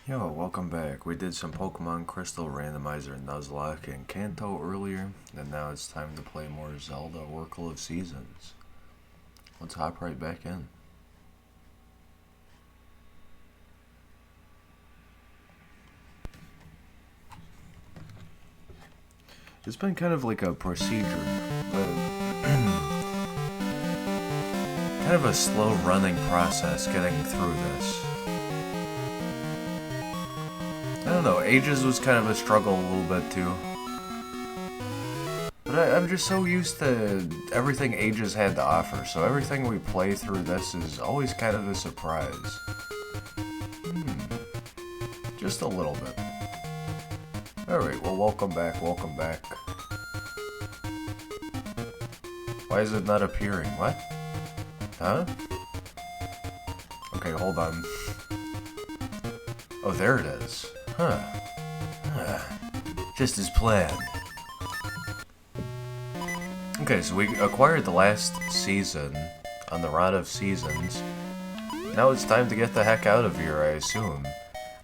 Yo, welcome back. We did some Pokemon Crystal Randomizer Nuzlocke and Kanto earlier, and now it's time to play more Zelda Oracle of Seasons. Let's hop right back in. It's been kind of like a procedure, but kind of a slow running process getting through this. I don't know, Ages was kind of a struggle a little bit too. But I'm just so used to everything Ages had to offer, so everything we play through this is always kind of a surprise. Just a little bit. Alright, well welcome back, welcome back. Why is it not appearing? What? Huh? Okay, hold on. Oh, there it is. Huh. Just as planned. Okay, so we acquired the last season on the Rod of Seasons. Now it's time to get the heck out of here, I assume.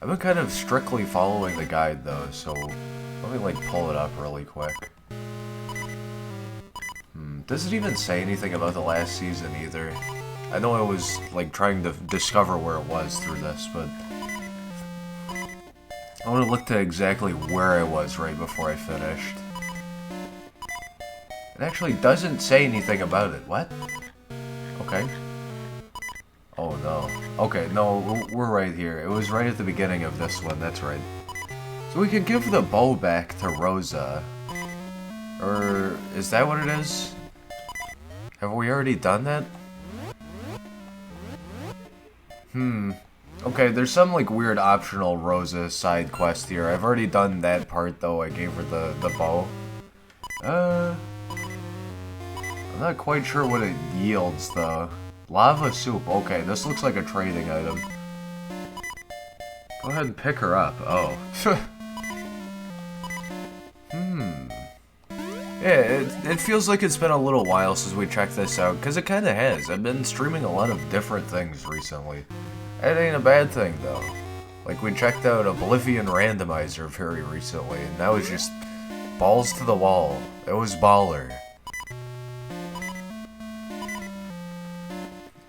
I've been kind of strictly following the guide though, so let me like pull it up really quick. Does it even say anything about the last season either? I know I was like trying to discover where it was through this, but I want to look to exactly where I was right before I finished. It actually doesn't say anything about it. What? Okay. Oh no. Okay, no, we're right here. It was right at the beginning of this one, that's right. So we can give the bow back to Rosa. Or is that what it is? Have we already done that? Okay, there's some like weird optional Rosa side quest here. I've already done that part though. I gave her the bow. I'm not quite sure what it yields though. Lava soup. Okay, this looks like a trading item. Go ahead and pick her up. Oh. Yeah, it feels like it's been a little while since we checked this out, because it kind of has. I've been streaming a lot of different things recently. It ain't a bad thing, though. Like, we checked out Oblivion Randomizer very recently, and that was just balls to the wall. It was baller.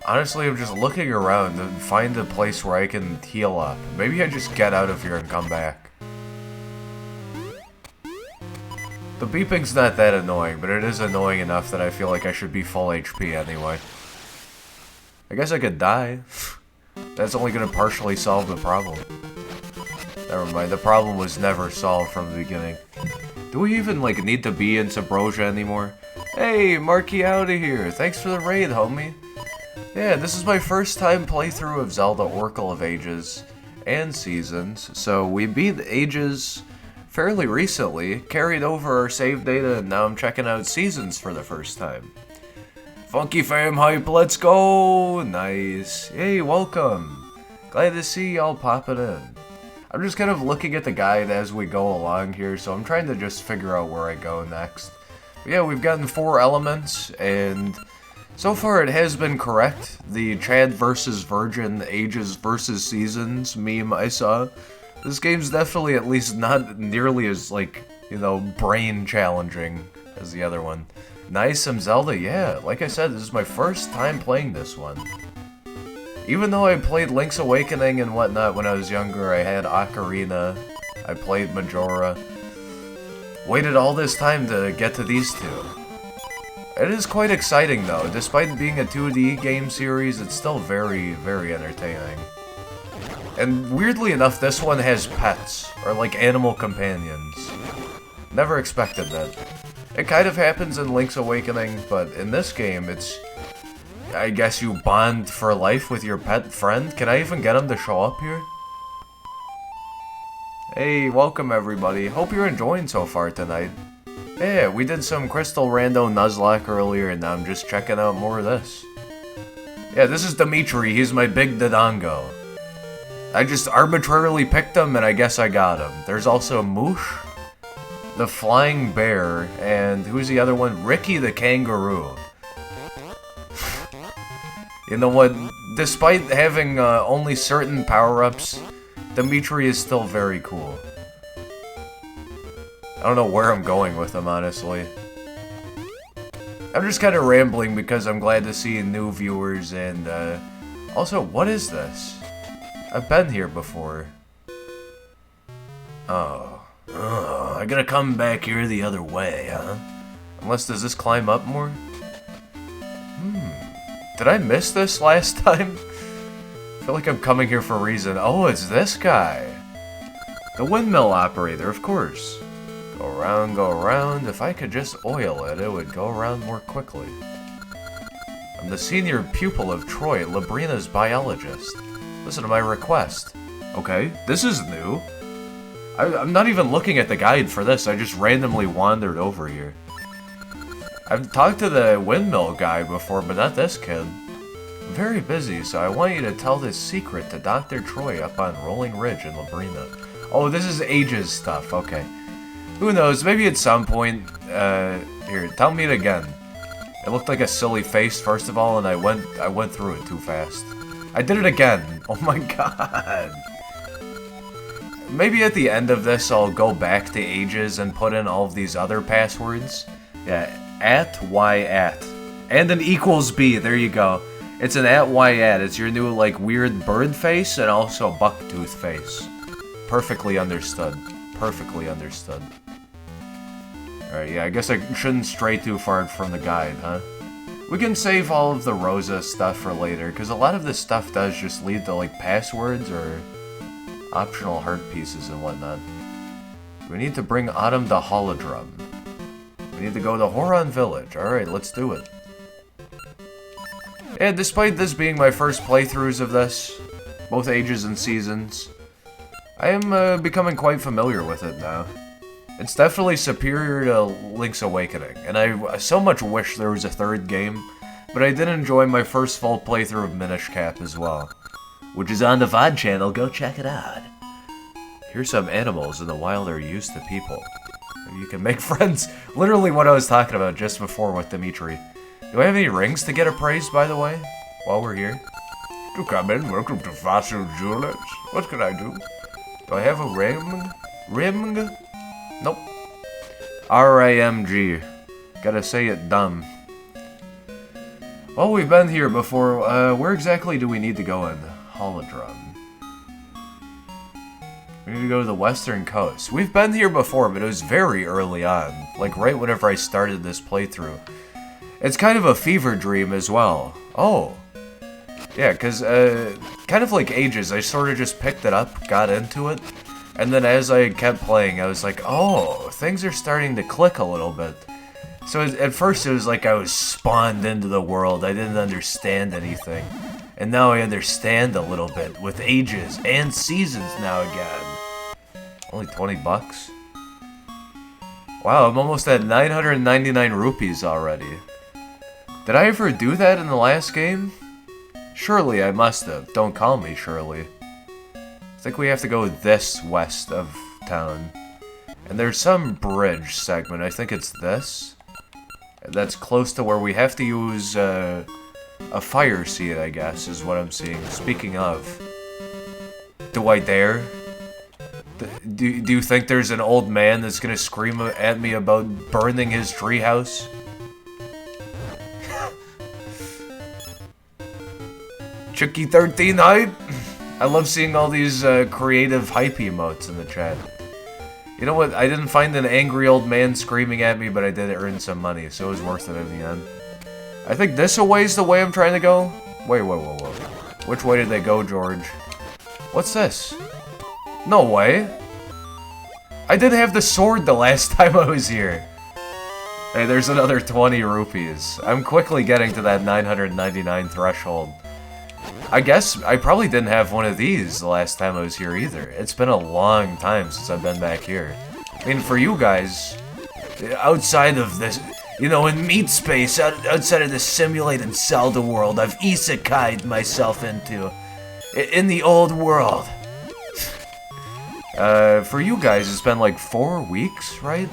Honestly, I'm just looking around to find a place where I can heal up. Maybe I just get out of here and come back. The beeping's not that annoying, but it is annoying enough that I feel like I should be full HP anyway. I guess I could die. That's only gonna partially solve the problem. Never mind, the problem was never solved from the beginning. Do we even, like, need to be in Subrosia anymore? Hey, Marky outta here. Thanks for the raid, homie. Yeah, this is my first time playthrough of Zelda Oracle of Ages and Seasons, so we beat Ages fairly recently, carried over our save data, and now I'm checking out Seasons for the first time. Funky fam hype, let's go! Nice. Hey, welcome. Glad to see y'all popping in. I'm just kind of looking at the guide as we go along here, so I'm trying to just figure out where I go next. But yeah, we've gotten 4 elements, and so far it has been correct. The Chad versus Virgin, Ages versus Seasons meme I saw. This game's definitely at least not nearly as, like, you know, brain challenging as the other one. Nice, some Zelda, yeah. Like I said, this is my first time playing this one. Even though I played Link's Awakening and whatnot when I was younger, I had Ocarina, I played Majora. Waited all this time to get to these two. It is quite exciting though. Despite being a 2D game series, it's still very, very entertaining. And weirdly enough, this one has pets, or like animal companions. Never expected that. It kind of happens in Link's Awakening, but in this game, it's... I guess you bond for life with your pet friend? Can I even get him to show up here? Hey, welcome everybody. Hope you're enjoying so far tonight. Yeah, we did some Crystal Rando Nuzlocke earlier, and now I'm just checking out more of this. Yeah, this is Dimitri. He's my big Dodongo. I just arbitrarily picked him, and I guess I got him. There's also Moosh, the Flying Bear, and who's the other one? Ricky the Kangaroo. You know what? Despite having only certain power-ups, Dimitri is still very cool. I don't know where I'm going with him, honestly. I'm just kind of rambling because I'm glad to see new viewers and, also, what is this? I've been here before. Oh, I gotta come back here the other way, huh? Unless, does this climb up more? Did I miss this last time? I feel like I'm coming here for a reason. Oh, it's this guy. The windmill operator, of course. Go around. If I could just oil it, it would go around more quickly. I'm the senior pupil of Troy, Labrina's biologist. Listen to my request. Okay, this is new. I'm not even looking at the guide for this, I just randomly wandered over here. I've talked to the windmill guy before, but not this kid. I'm very busy, so I want you to tell this secret to Dr. Troy up on Rolling Ridge in Labrina. Oh, this is ages stuff, okay. Who knows, maybe at some point, here, tell me it again. It looked like a silly face, first of all, and I went through it too fast. I did it again! Oh my god! Maybe at the end of this, I'll go back to ages and put in all of these other passwords. Yeah, @y@. And an =B, there you go. It's an @y@. It's your new, like, weird bird face and also bucktooth face. Perfectly understood. Perfectly understood. Alright, yeah, I guess I shouldn't stray too far from the guide, huh? We can save all of the Rosa stuff for later, because a lot of this stuff does just lead to, like, passwords or optional heart pieces and whatnot. We need to bring Autumn to Holodrum. We need to go to Horon Village. Alright, let's do it. And despite this being my first playthroughs of this, both ages and seasons, I am becoming quite familiar with it now. It's definitely superior to Link's Awakening, and I so much wish there was a third game, but I did enjoy my first full playthrough of Minish Cap as well. Which is on the VOD channel, go check it out. Here's some animals in the wild are used to people. Maybe you can make friends. Literally what I was talking about just before with Dimitri. Do I have any rings to get appraised, by the way, while we're here? Do come in, welcome to Fossil Jewelers. What can I do? Do I have a ring? Ring? Nope. RIMG. Gotta say it dumb. Well, we've been here before. Where exactly do we need to go in? Holodrum. We need to go to the western coast. We've been here before, but it was very early on. Like, right whenever I started this playthrough. It's kind of a fever dream as well. Oh. Yeah, because, kind of like Ages, I sort of just picked it up, got into it, and then as I kept playing, I was like, oh, things are starting to click a little bit. So at first it was like I was spawned into the world, I didn't understand anything. And now I understand a little bit, with Ages and Seasons now again. Only 20 bucks? Wow, I'm almost at 999 rupees already. Did I ever do that in the last game? Surely I must have. Don't call me Shirley. I think we have to go this west of town. And there's some bridge segment, I think it's this. That's close to where we have to use, a fire seed, I guess, is what I'm seeing. Speaking of, do I dare? Do you think there's an old man that's gonna scream at me about burning his treehouse? Chucky13 hype? I love seeing all these creative hype emotes in the chat. You know what? I didn't find an angry old man screaming at me, but I did earn some money, so it was worth it in the end. I think this away is the way I'm trying to go. Wait, whoa. Which way did they go, George? What's this? No way. I did have the sword the last time I was here. Hey, there's another 20 rupees. I'm quickly getting to that 999 threshold. I guess I probably didn't have one of these the last time I was here either. It's been a long time since I've been back here. I mean, for you guys, outside of this, you know, in meat space, outside of the simulated Zelda world I've isekai'd myself into, in the old world. For you guys, it's been like 4 weeks, right?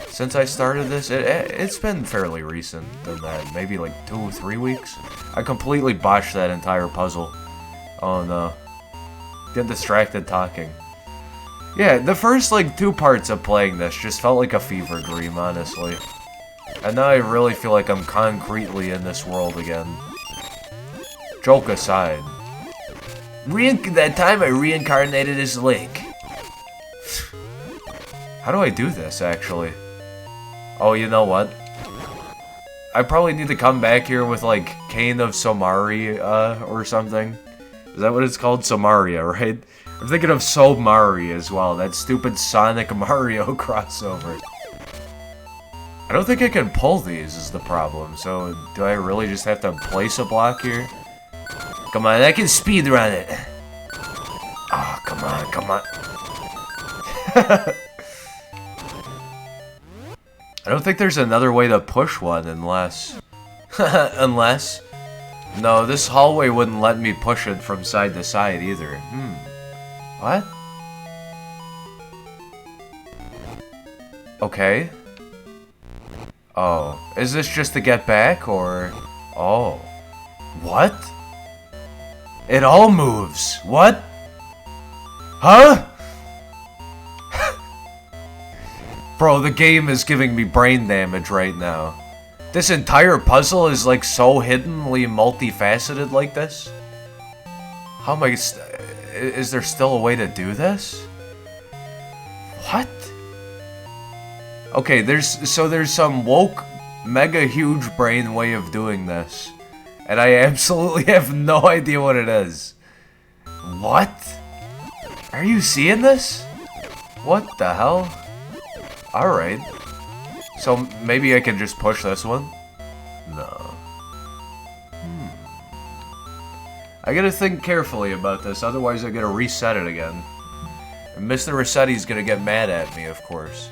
Since I started this, it's been fairly recent than that. Maybe like 2 or 3 weeks. I completely botched that entire puzzle. Oh no. Get distracted talking. Yeah, the first, like, 2 parts of playing this just felt like a fever dream, honestly. And now I really feel like I'm concretely in this world again. Joke aside. That time I reincarnated as Link. How do I do this, actually? Oh, you know what? I probably need to come back here with, like, Cane of Somaria, or something. Is that what it's called? Somaria, right? I'm thinking of Somari as well, that stupid Sonic Mario crossover. I don't think I can pull these is the problem, so do I really just have to place a block here? Come on, I can speedrun it! Ah, oh, come on, come on. I don't think there's another way to push one unless... unless... No, this hallway wouldn't let me push it from side to side either. What? Okay. Oh, is this just to get back, or... Oh. What? It all moves. What? Huh? Bro, the game is giving me brain damage right now. This entire puzzle is like so hiddenly multifaceted like this? How am I... Is there still a way to do this? What? Okay, there's some woke, mega huge brain way of doing this. And I absolutely have no idea what it is. What? Are you seeing this? What the hell? Alright. So maybe I can just push this one? No. I gotta think carefully about this, otherwise I gotta reset it again. And Mr. Rossetti's gonna get mad at me, of course.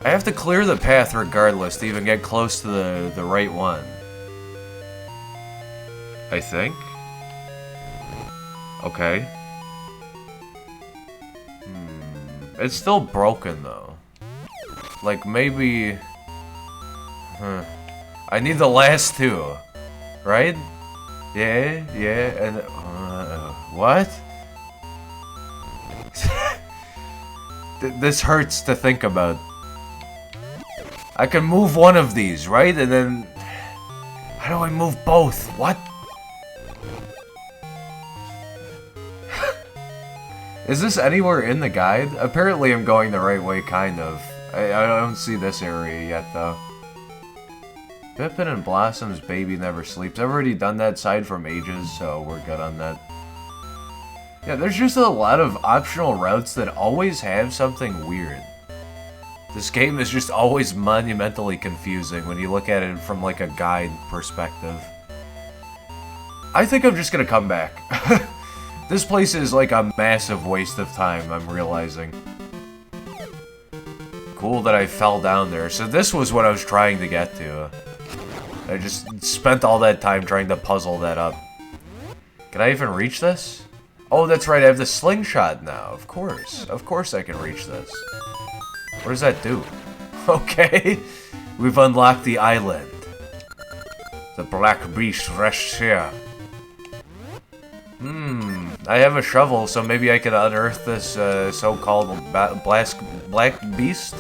I have to clear the path regardless to even get close to the right one. I think. Okay. It's still broken though. Like maybe... I need the last 2. Right? Yeah, and... what? This hurts to think about. I can move one of these, right? And then... How do I move both? What? Is this anywhere in the guide? Apparently I'm going the right way, kind of. I don't see this area yet, though. Pippin and Blossom's Baby Never Sleeps. I've already done that side from ages, so we're good on that. Yeah, there's just a lot of optional routes that always have something weird. This game is just always monumentally confusing when you look at it from like a guide perspective. I think I'm just gonna come back. This place is like a massive waste of time, I'm realizing. Cool that I fell down there. So this was what I was trying to get to. I just spent all that time trying to puzzle that up. Can I even reach this? Oh, that's right, I have the slingshot now. Of course I can reach this. What does that do? Okay, we've unlocked the island. The Black Beast rests here. I have a shovel, so maybe I can unearth this so-called Black Beast?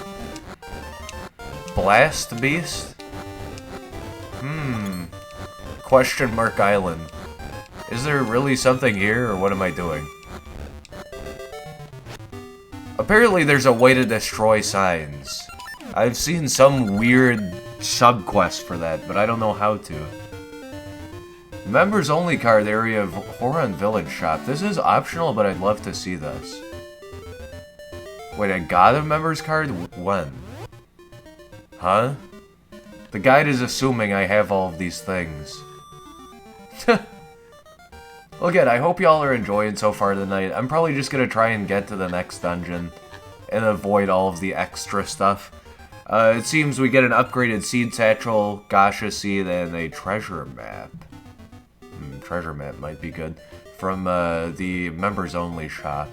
Blast Beast? Question mark island. Is there really something here, or what am I doing? Apparently there's a way to destroy signs. I've seen some weird sub-quest for that, but I don't know how to. Members only card area of Horon Village shop. This is optional, but I'd love to see this. Wait, I got a members card? When? Huh? The guide is assuming I have all of these things. Well, again, I hope y'all are enjoying so far tonight. I'm probably just gonna try and get to the next dungeon and avoid all of the extra stuff. It seems we get an upgraded seed satchel, Gasha seed, and a treasure map. Treasure map might be good. From the members only shop.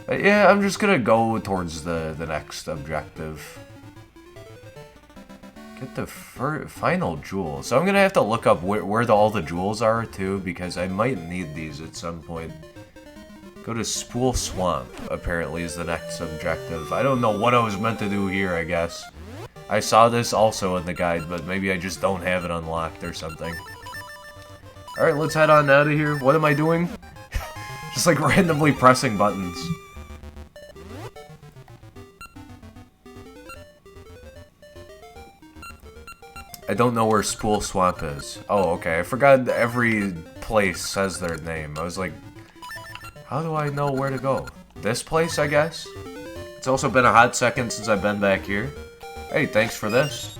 Yeah, I'm just gonna go towards the next objective. Get the final jewel. So I'm gonna have to look up where all the jewels are too, because I might need these at some point. Go to Spool Swamp, apparently, is the next objective. I don't know what I was meant to do here, I guess. I saw this also in the guide, but maybe I just don't have it unlocked or something. Alright, let's head on out of here. What am I doing? Just like randomly pressing buttons. I don't know where Spool Swamp is. Oh, okay. I forgot every place says their name. I was like, how do I know where to go? This place, I guess? It's also been a hot second since I've been back here. Hey, thanks for this.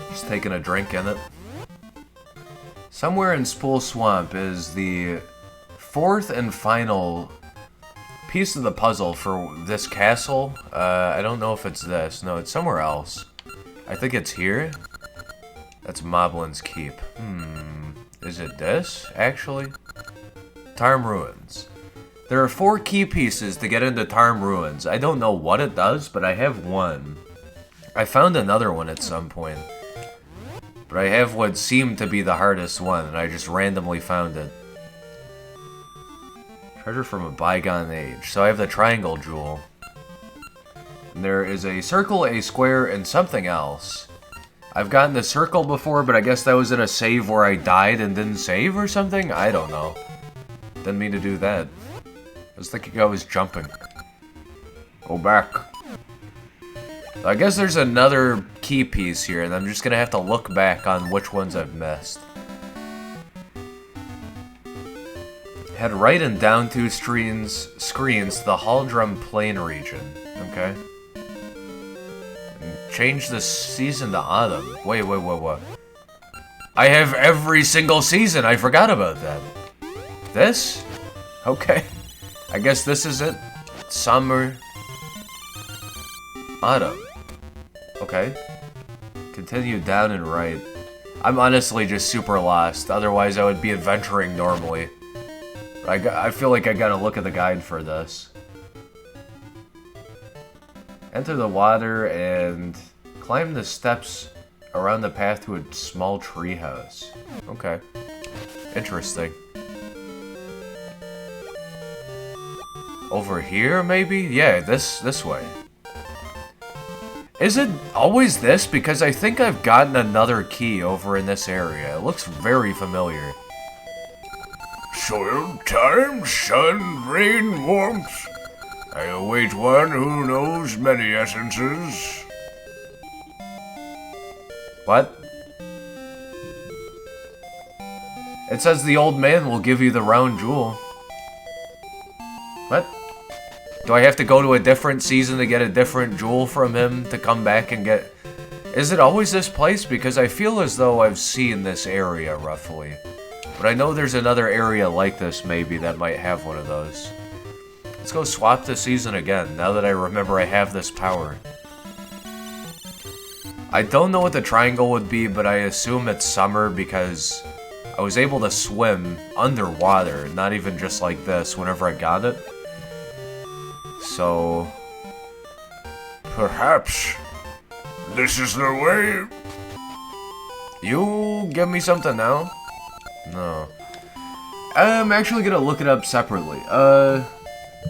Just taking a drink in it. Somewhere in Spool Swamp is the fourth and final piece of the puzzle for this castle. I don't know if it's this. No, it's somewhere else. I think it's here. That's Moblin's Keep. Is it this, actually? Tarm Ruins. There are 4 key pieces to get into Tarm Ruins. I don't know what it does, but I have one. I found another one at some point. But I have what seemed to be the hardest one, and I just randomly found it. Treasure from a bygone age. So I have the triangle jewel. And there is a circle, a square, and something else. I've gotten the circle before, but I guess that was in a save where I died and didn't save or something? I don't know. Didn't mean to do that. I was thinking I was jumping. Go back. I guess there's another key piece here, and I'm just gonna have to look back on which ones I've missed. Head right and down 2 screens to the Haldrum Plain region. Okay. And change the season to autumn. Wait. I have every single season. I forgot about that. This? Okay. I guess this is it. Summer. Autumn. Okay. Continue down and right. I'm honestly just super lost. Otherwise, I would be adventuring normally. I feel like I gotta look at the guide for this. Enter the water and climb the steps around the path to a small treehouse. Okay. Interesting. Over here, maybe? Yeah, this way. Is it always this? Because I think I've gotten another key over in this area. It looks very familiar. Soil, time, sun, rain, warmth. I await one who knows many essences. What? It says the old man will give you the round jewel. What? Do I have to go to a different season to get a different jewel from him to come back and get... Is it always this place? Because I feel as though I've seen this area, roughly. But I know there's another area like this, maybe, that might have one of those. Let's go swap the season again, now that I remember I have this power. I don't know what the triangle would be, but I assume it's summer because I was able to swim underwater, not even just like this, whenever I got it. So... Perhaps this is the way. You give me something now? No. I'm actually gonna look it up separately.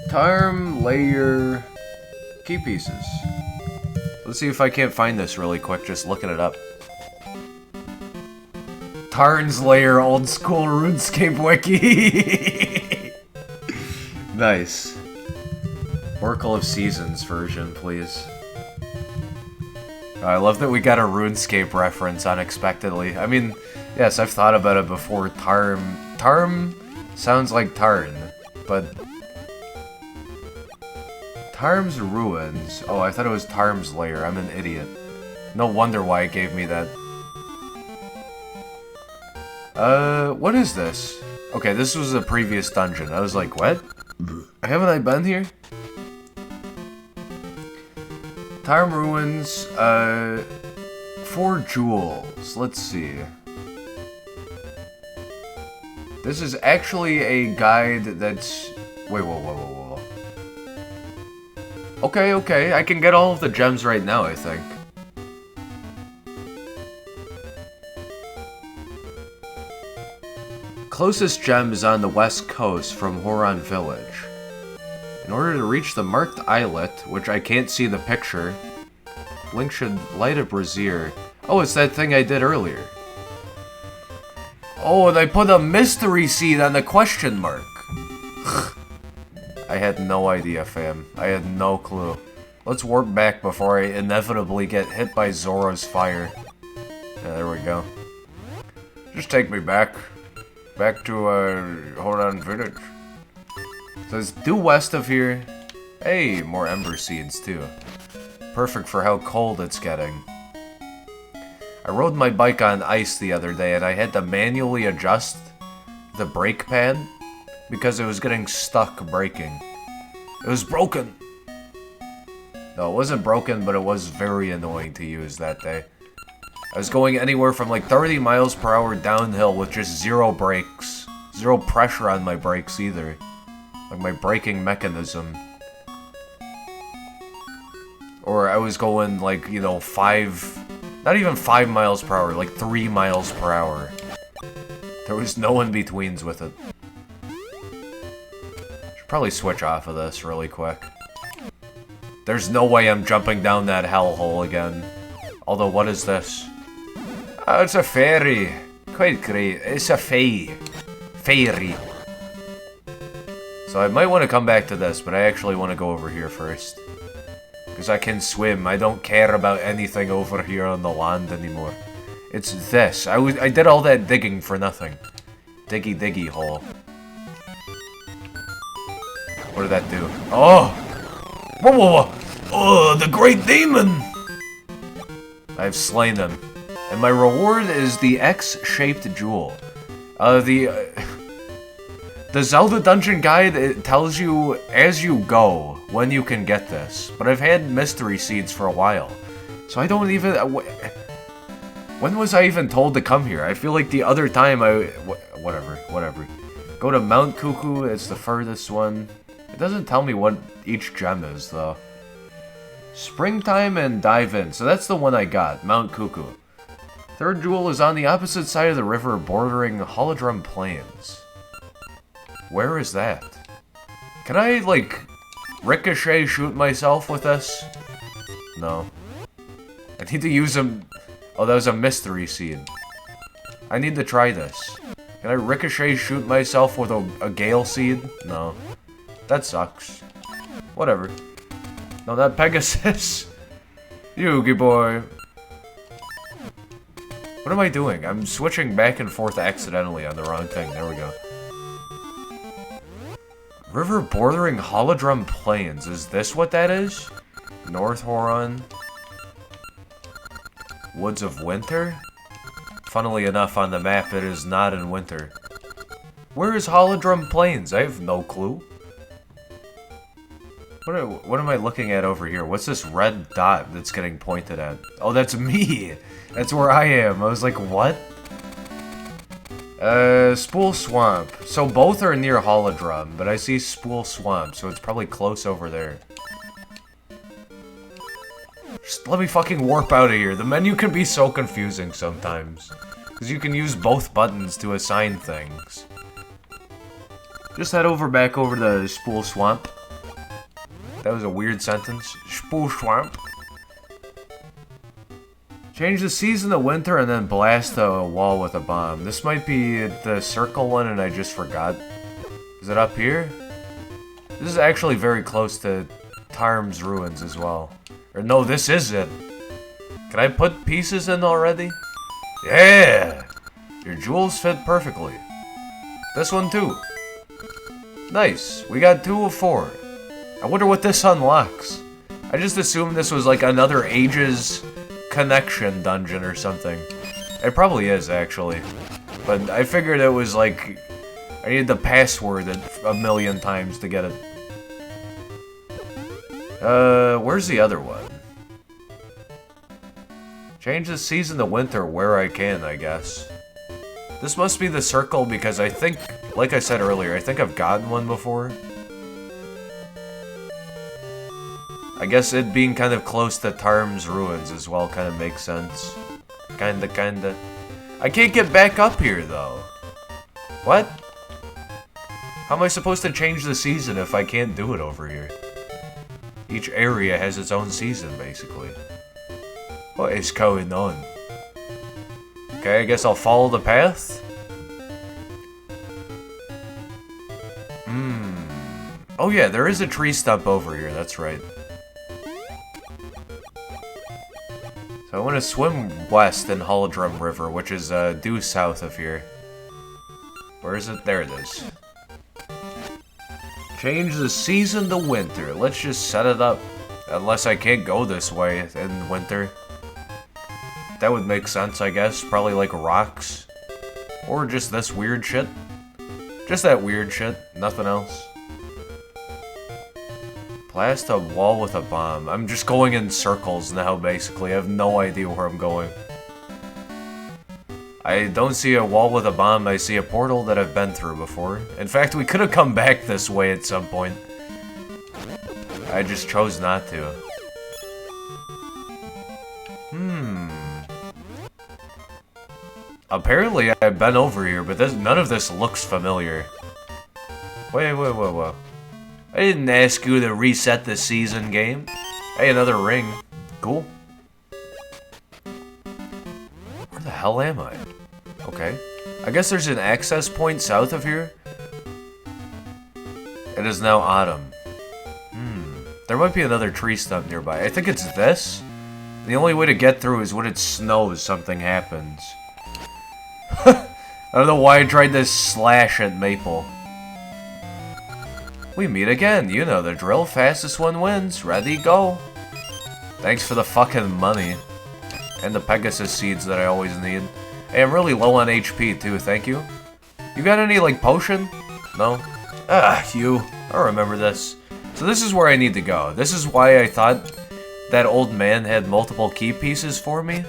Tarm layer key pieces. Let's see if I can't find this really quick, just looking it up. Tarn's layer old school RuneScape wiki. Nice. Oracle of Seasons version, please. I love that we got a RuneScape reference unexpectedly. I mean, yes, I've thought about it before. Tarm sounds like Tarn, but... Tarm's Ruins. Oh, I thought it was Tarm's Lair. I'm an idiot. No wonder why it gave me that. What is this? Okay, this was a previous dungeon. I was like, what? Haven't I been here? Tarm Ruins, 4 jewels. Let's see. This is actually a guide that's... Wait, whoa. Okay, okay, I can get all of the gems right now, I think. Closest gem is on the west coast from Horon Village. In order to reach the marked islet, which I can't see the picture, Link should light a brazier. Oh, it's that thing I did earlier. Oh, and I put a mystery seed on the question mark. I had no idea, fam. I had no clue. Let's warp back before I inevitably get hit by Zora's fire. Yeah, there we go. Just take me back. Back to, Horon Village. So it's due west of here. Hey, more ember seeds, too. Perfect for how cold it's getting. I rode my bike on ice the other day, and I had to manually adjust the brake pad because it was getting stuck braking. It was broken! No, it wasn't broken, but it was very annoying to use that day. I was going anywhere from like 30 miles per hour downhill with just zero brakes. Zero pressure on my brakes either. Like my braking mechanism. Or I was going like, you know, not even 5 miles per hour, like 3 miles per hour. There was no in-betweens with it. Should probably switch off of this really quick. There's no way I'm jumping down that hellhole again. Although, what is this? Oh, it's a fairy. Quite great. It's a fairy. So I might want to come back to this, but I actually want to go over here first. Because I can swim. I don't care about anything over here on the land anymore. It's this. I did all that digging for nothing. Diggy hole. What did that do? Oh! Whoa! Oh, the great demon! I've slain him. And my reward is the X-shaped jewel. The Zelda Dungeon Guide, it tells you as you go when you can get this. But I've had mystery seeds for a while. So I don't even... when was I even told to come here? I feel like the other time whatever. Go to Mount Cuckoo, it's the furthest one. It doesn't tell me what each gem is, though. Springtime and dive in. So that's the one I got, Mount Cuckoo. Third jewel is on the opposite side of the river bordering Holodrum Plains. Where is that? Can I, like, ricochet shoot myself with this? No. I need to use them. Oh, that was a mystery seed. I need to try this. Can I ricochet shoot myself with a gale seed? No. That sucks. Whatever. No, not Pegasus. Yugi boy. What am I doing? I'm switching back and forth accidentally on the wrong thing. There we go. River bordering Holodrum Plains. Is this what that is? North Horon. Woods of Winter? Funnily enough, on the map, it is not in winter. Where is Holodrum Plains? I have no clue. What am I looking at over here? What's this red dot that's getting pointed at? Oh, that's me! That's where I am. I was like, what? Spool Swamp. So both are near Holodrum, but I see Spool Swamp, so it's probably close over there. Just let me fucking warp out of here. The menu can be so confusing sometimes. Because you can use both buttons to assign things. Just head back over to Spool Swamp. That was a weird sentence. Spool Swamp. Change the season to winter and then blast a wall with a bomb. This might be the circle one and I just forgot. Is it up here? This is actually very close to Tarm's Ruins as well. Or no, this is it. Can I put pieces in already? Yeah! Your jewels fit perfectly. This one too. Nice. We got 2 of 4. I wonder what this unlocks. I just assumed this was like another Ages connection dungeon or something. It probably is, actually. But I figured it was like... I needed the password a million times to get it. Where's the other one? Change the season to winter where I can, I guess. This must be the circle because I think, like I said earlier, I think I've gotten one before. I guess it being kind of close to Tarm's ruins as well kind of makes sense. Kinda. I can't get back up here, though. What? How am I supposed to change the season if I can't do it over here? Each area has its own season, basically. What is going on? Okay, I guess I'll follow the path. Oh yeah, there is a tree stump over here, that's right. So I want to swim west in Holodrum River, which is due south of here. Where is it? There it is. Change the season to winter. Let's just set it up. Unless I can't go this way in winter. That would make sense, I guess. Probably like rocks. Or just this weird shit. Just that weird shit. Nothing else. Blast a wall with a bomb. I'm just going in circles now, basically. I have no idea where I'm going. I don't see a wall with a bomb. I see a portal that I've been through before. In fact, we could have come back this way at some point. I just chose not to. Apparently, I've been over here, but none of this looks familiar. Wait. I didn't ask you to reset the season game. Hey, another ring. Cool. Where the hell am I? Okay. I guess there's an access point south of here. It is now autumn. There might be another tree stump nearby. I think it's this. The only way to get through is when it snows, something happens. I don't know why I tried to slash at Maple. We meet again. You know the drill. Fastest one wins. Ready, go. Thanks for the fucking money. And the Pegasus seeds that I always need. Hey, I'm really low on HP too, thank you. You got any, like, potion? No? You. I remember this. So this is where I need to go. This is why I thought that old man had multiple key pieces for me.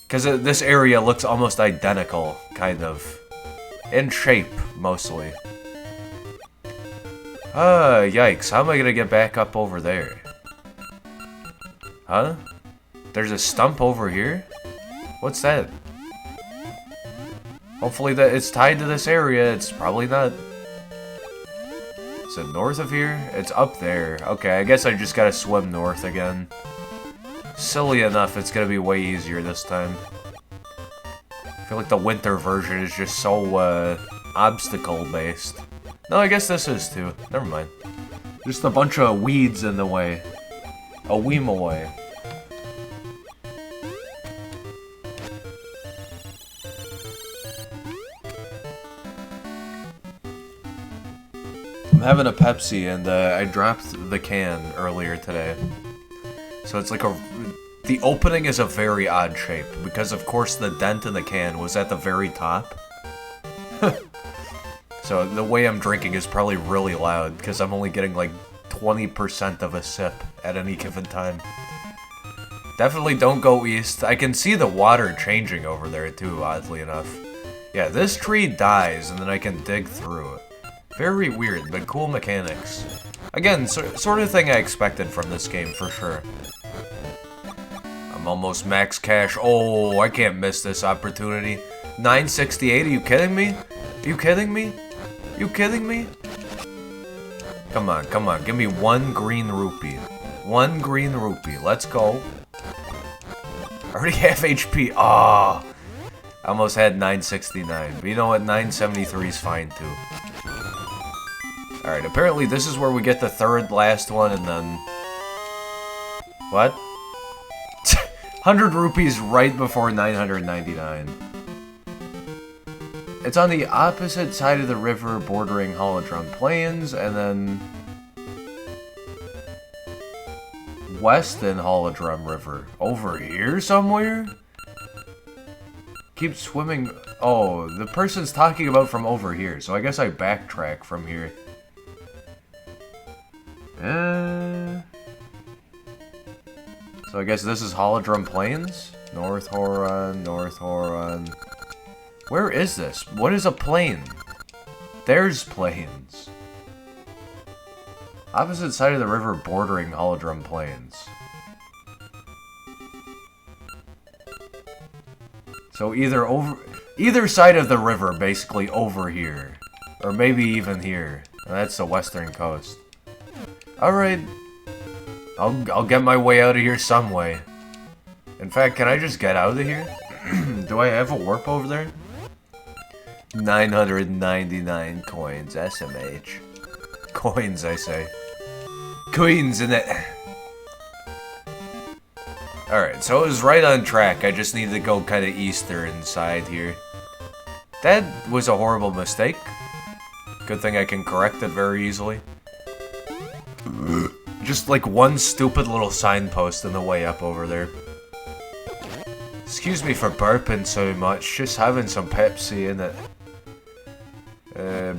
Because this area looks almost identical, kind of. In shape, mostly. Yikes. How am I gonna get back up over there? Huh? There's a stump over here? What's that? Hopefully that it's tied to this area. It's probably not. Is it north of here? It's up there. Okay, I guess I just gotta swim north again. Silly enough, it's gonna be way easier this time. I feel like the winter version is just so, obstacle-based. No, I guess this is too. Never mind. Just a bunch of weeds in the way. A weem away. I'm having a Pepsi, and I dropped the can earlier today. So it's like the opening is a very odd shape, because of course the dent in the can was at the very top. So the way I'm drinking is probably really loud, because I'm only getting like 20% of a sip at any given time. Definitely don't go east. I can see the water changing over there too, oddly enough. Yeah, this tree dies, and then I can dig through it. Very weird, but cool mechanics. Again, sort of thing I expected from this game, for sure. I'm almost max cash. Oh, I can't miss this opportunity. 968, are you kidding me? Are you kidding me? You kidding me? Come on, come on. Give me one green rupee. One green rupee. Let's go. I already have HP. Ah, oh, I almost had 969. But you know what? 973 is fine, too. Alright, apparently this is where we get the third last one, and then... What? 100 rupees right before 999. It's on the opposite side of the river bordering Holodrum Plains, and then... west in Holodrum River. Over here somewhere? Keep swimming... Oh, the person's talking about from over here, so I guess I backtrack from here. So I guess this is Holodrum Plains? North Horon, North Horon... Where is this? What is a plain? There's plains. Opposite side of the river bordering Holodrum Plains. So either side of the river, basically over here. Or maybe even here. And that's the western coast. Alright. I'll get my way out of here some way. In fact, can I just get out of here? Do I have a warp over there? 999 coins, SMH. Coins, I say. Coins in it. Alright, so it was right on track. I just needed to go kind of eastern side here. That was a horrible mistake. Good thing I can correct it very easily. Just like one stupid little signpost in the way up over there. Excuse me for burping so much, just having some Pepsi in it.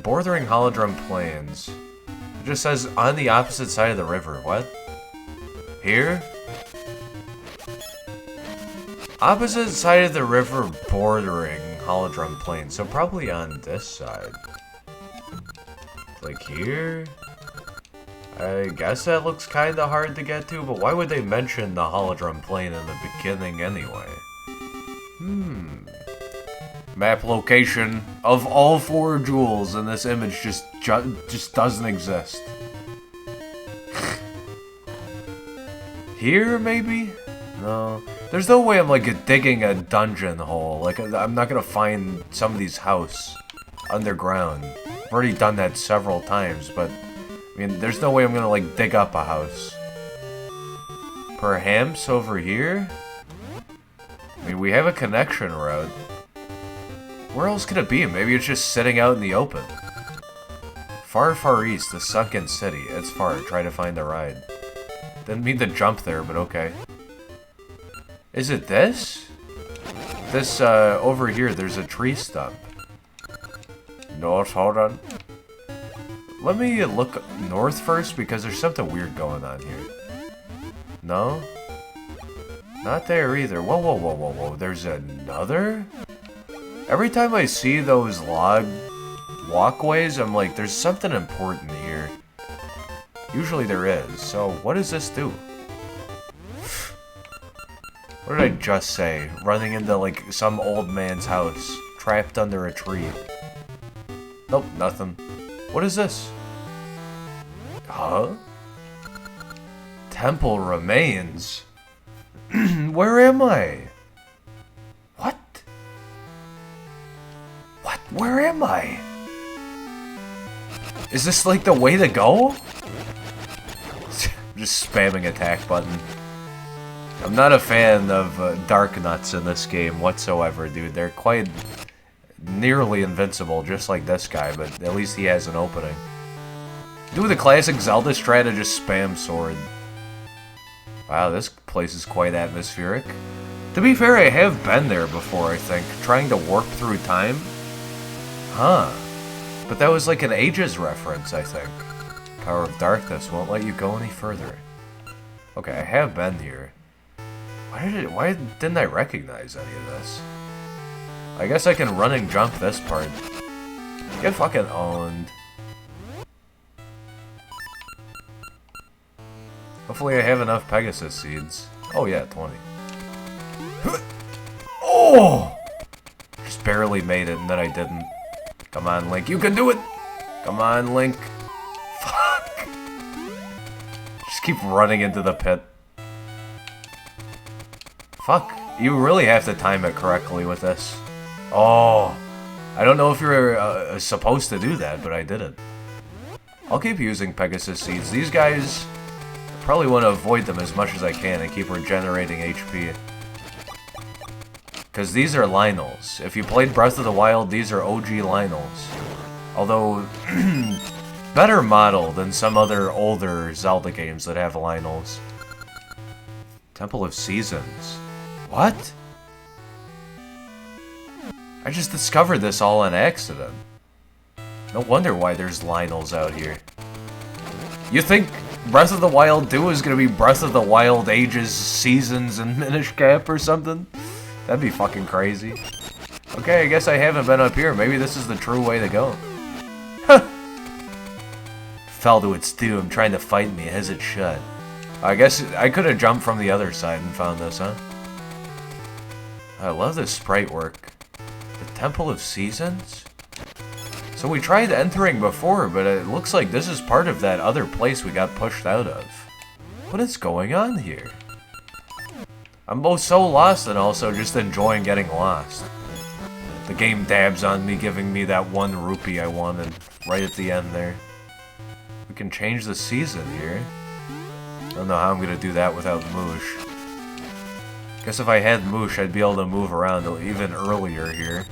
Bordering Holodrum Plains. It just says on the opposite side of the river. What? Here? Opposite side of the river bordering Holodrum Plains. So probably on this side. Like here? I guess that looks kinda hard to get to, but why would they mention the Holodrum Plain in the beginning anyway? Map location of all 4 jewels in this image just doesn't exist. Here, maybe? No. There's no way I'm, like, digging a dungeon hole. Like, I'm not gonna find somebody's house underground. I've already done that several times, but... I mean, there's no way I'm gonna, like, dig up a house. Perhaps over here? I mean, we have a connection road. Where else could it be? Maybe it's just sitting out in the open. Far, far east, the sunken city. It's far. Try to find a ride. Didn't mean to jump there, but okay. Is it this? This, over here, there's a tree stump. North, hold on. Let me look north first, because there's something weird going on here. No? Not there either. Whoa, whoa, whoa, whoa, whoa. There's another? Every time I see those log walkways, I'm like, there's something important here. Usually there is. So, what does this do? What did I just say? Running into, like, some old man's house. Trapped under a tree. Nope, nothing. What is this? Huh? Temple remains? Where am I? What? What? Where am I? Is this like the way to go? Just spamming attack button. I'm not a fan of Dark Nuts in this game whatsoever, dude. They're quite nearly invincible, just like this guy, but at least he has an opening. Do the classic Zelda strat of just spam sword. Wow, this place is quite atmospheric. To be fair, I have been there before, I think, trying to warp through time. Huh. But that was like an Ages reference, I think. Power of Darkness won't let you go any further. Okay, I have been here. Why didn't I recognize any of this? I guess I can run and jump this part. Get fucking owned. Hopefully I have enough Pegasus seeds. Oh yeah, 20. Oh! Just barely made it and then I didn't. Come on, Link, you can do it! Come on, Link. Fuck! Just keep running into the pit. Fuck, you really have to time it correctly with this. Oh, I don't know if you're supposed to do that, but I did it. I'll keep using Pegasus seeds. These guys, I probably want to avoid them as much as I can and keep regenerating HP. Because these are Lynels. If you played Breath of the Wild, these are OG Lynels. Although, better model than some other older Zelda games that have Lynels. Temple of Seasons. What? I just discovered this all on accident. No wonder why there's Lynels out here. You think Breath of the Wild 2 is gonna be Breath of the Wild Ages, Seasons, and Minish Cap or something? That'd be fucking crazy. Okay, I guess I haven't been up here. Maybe this is the true way to go. fell to its doom, trying to fight me as it should. I guess I could have jumped from the other side and found this, huh? I love this sprite work. The Temple of Seasons? So we tried entering before, but it looks like this is part of that other place we got pushed out of. What is going on here? I'm both so lost and also just enjoying getting lost. The game dabs on me, giving me that 1 rupee I wanted right at the end there. We can change the season here. I don't know how I'm gonna do that without Moosh. Guess if I had Moosh, I'd be able to move around even earlier here.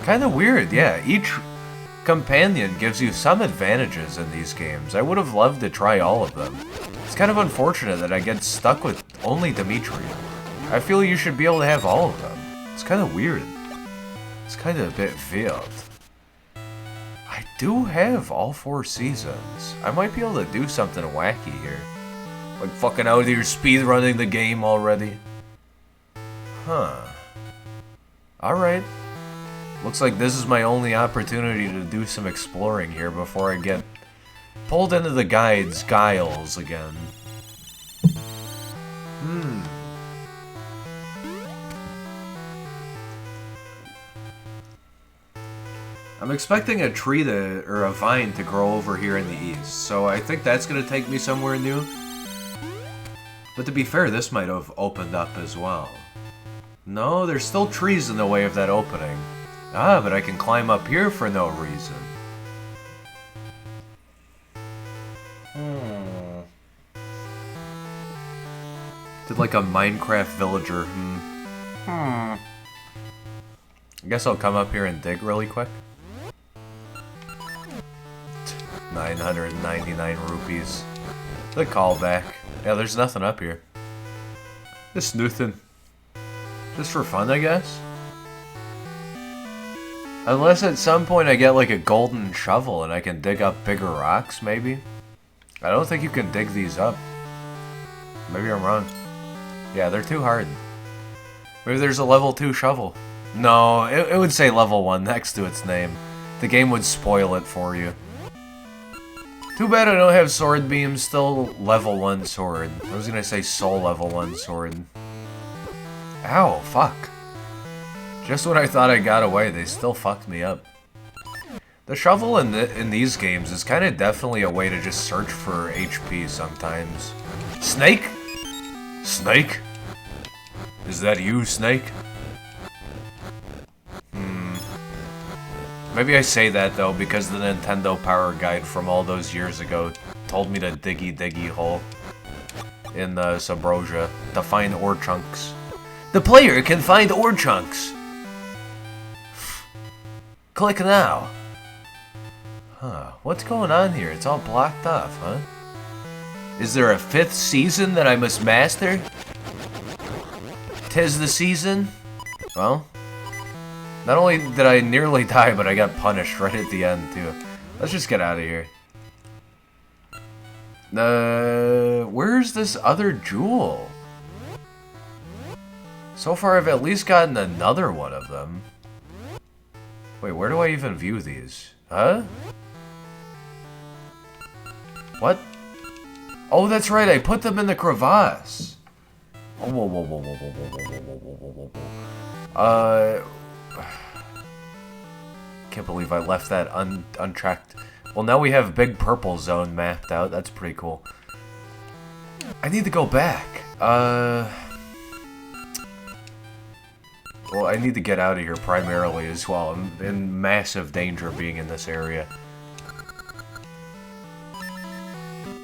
Kinda weird, yeah. Each companion gives you some advantages in these games. I would have loved to try all of them. It's kind of unfortunate that I get stuck with only Dimitri. I feel you should be able to have all of them. It's kind of weird. It's kind of a bit veiled. I do have all 4 seasons. I might be able to do something wacky here. Like fucking out here speedrunning the game already. Huh. Alright. Looks like this is my only opportunity to do some exploring here before I get pulled into the guide's guiles again. I'm expecting a tree or a vine to grow over here in the east, so I think that's gonna take me somewhere new. But to be fair, this might have opened up as well. No, there's still trees in the way of that opening. Ah, but I can climb up here for no reason. Did like a Minecraft villager, I guess I'll come up here and dig really quick. 999 rupees. The callback. Yeah, there's nothing up here. Just nothing. Just for fun, I guess? Unless at some point I get like a golden shovel and I can dig up bigger rocks, maybe? I don't think you can dig these up. Maybe I'm wrong. Yeah, they're too hard. Maybe there's a level 2 shovel. No, it would say level 1 next to its name. The game would spoil it for you. Too bad I don't have sword beams, still level 1 sword. I was gonna say soul level 1 sword. Ow, fuck. Just when I thought I got away, they still fucked me up. The shovel in these games is kind of definitely a way to just search for HP sometimes. Snake? Snake? Is that you, Snake? Maybe I say that though because the Nintendo Power Guide from all those years ago told me to diggy hole in the Subrosia to find ore chunks. The player can find ore chunks! Click now! Huh, what's going on here? It's all blocked off, huh? Is there a 5th season that I must master? 'Tis the season? Well, not only did I nearly die, but I got punished right at the end, too. Let's just get out of here. Where's this other jewel? So far, I've at least gotten another one of them. Wait, where do I even view these? Huh? What? Oh, that's right, I put them in the crevasse. Oh, whoa, whoa, whoa, whoa, whoa, whoa, whoa, whoa, whoa, whoa, whoa. Can't believe I left that unchecked. Well, now we have Big Purple Zone mapped out. That's pretty cool. I need to go back. Well, I need to get out of here primarily as well. I'm in massive danger being in this area.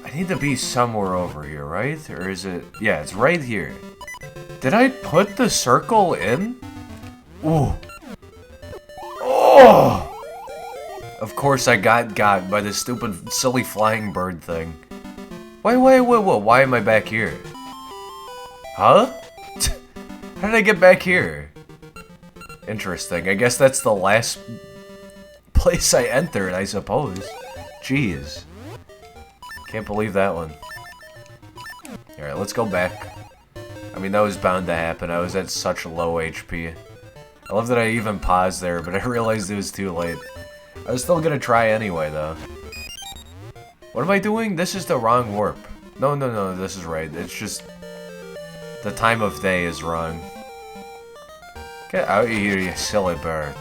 I need to be somewhere over here, right? Or is it... Yeah, it's right here. Did I put the circle in? Ooh. Oh! Of course I got by this stupid, silly flying bird thing. Wait, why am I back here? Huh? How did I get back here? Interesting. I guess that's the last place I entered, I suppose. Jeez. Can't believe that one. Alright, let's go back. I mean, that was bound to happen. I was at such low HP. I love that I even paused there, but I realized it was too late. I was still gonna try anyway, though. What am I doing? This is the wrong warp. No, no, no, this is right. It's just... the time of day is wrong. Get out of here, you silly bird.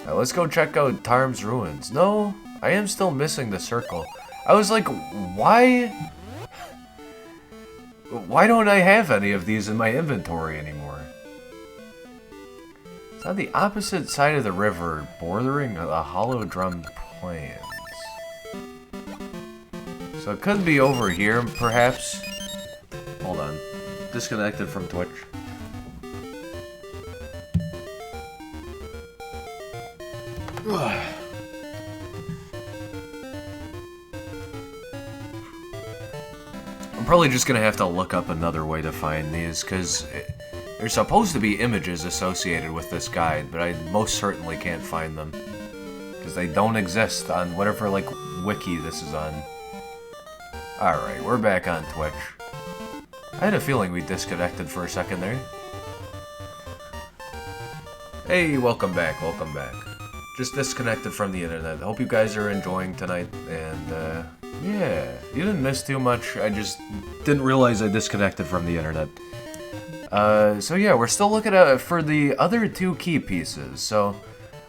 Now let's go check out Tarm's ruins. No, I am still missing the circle. I was like, why? Why don't I have any of these in my inventory anymore? It's on the opposite side of the river, bordering the hollow drum plains. So it could be over here, perhaps. Hold on. Disconnected from Twitch. I'm probably just gonna have to look up another way to find these, because there's supposed to be images associated with this guide, but I most certainly can't find them. Because they don't exist on whatever, like, wiki this is on. Alright, we're back on Twitch. I had a feeling we disconnected for a second there. Hey, welcome back, welcome back. Just disconnected from the internet. Hope you guys are enjoying tonight, and, yeah, you didn't miss too much. I just didn't realize I disconnected from the internet. So yeah, we're still looking at for the other two key pieces. So,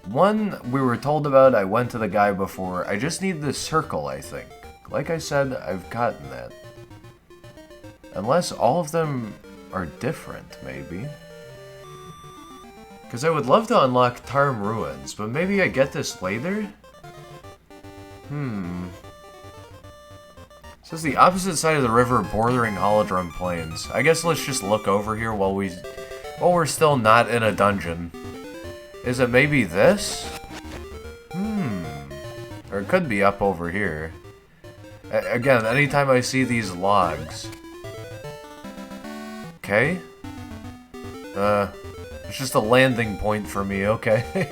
one we were told about, I went to the guy before. I just need the circle, I think. Like I said, I've gotten that. Unless all of them are different, maybe. Because I would love to unlock Tarm Ruins, but maybe I get this later? It says the opposite side of the river bordering Holodrum Plains. I guess let's just look over here while we're still not in a dungeon. Is it maybe this? Or it could be up over here. Again, anytime I see these logs. Okay. It's just a landing point for me, okay.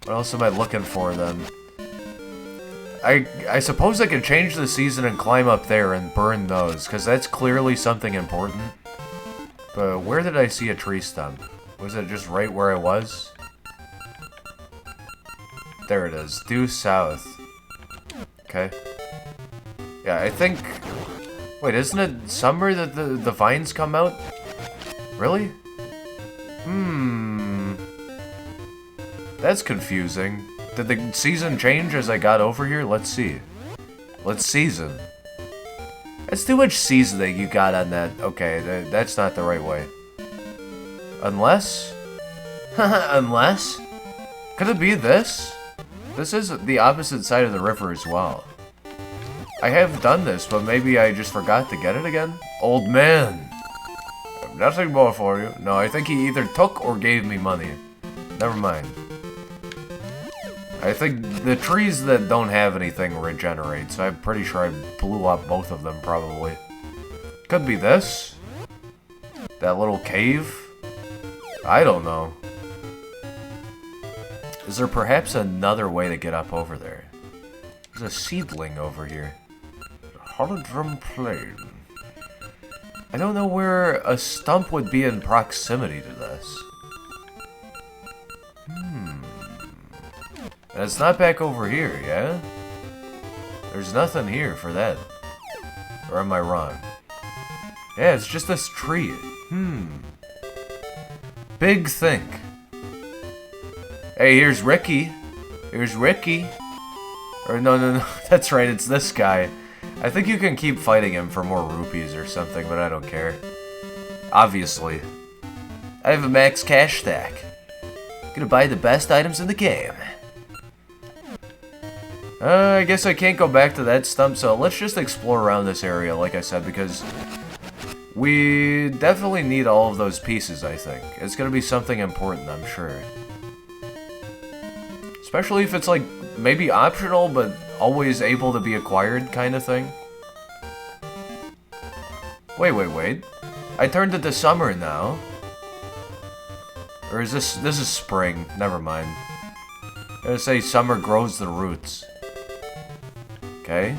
What else am I looking for then? I suppose I could change the season and climb up there and burn those, because that's clearly something important. But where did I see a tree stump? Was it just right where I was? There it is. Due south. Okay. Yeah, I think... Wait, isn't it summer that the vines come out? Really? That's confusing. Did the season change as I got over here? Let's see. Let's season. That's too much seasoning you got on that. Okay, that's not the right way. Unless? Unless? Could it be this? This is the opposite side of the river as well. I have done this, but maybe I just forgot to get it again? Old man! I have nothing more for you. No, I think he either took or gave me money. Never mind. I think the trees that don't have anything regenerate, so I'm pretty sure I blew up both of them, probably. Could be this? That little cave? I don't know. Is there perhaps another way to get up over there? There's a seedling over here. Holodrum Plain. I don't know where a stump would be in proximity to this. And it's not back over here, yeah? There's nothing here for that. Or am I wrong? Yeah, it's just this tree. Big think. Hey, here's Ricky. Here's Ricky. Or no, that's right, it's this guy. I think you can keep fighting him for more rupees or something, but I don't care. Obviously. I have a max cash stack. Gonna buy the best items in the game. I guess I can't go back to that stump, so let's just explore around this area, like I said, because we definitely need all of those pieces, I think. It's gonna be something important, I'm sure. Especially if it's, like, maybe optional, but always able to be acquired kind of thing. Wait. I turned it to summer now. Or is this is spring. Never mind. I'm gonna say summer grows the roots. Okay.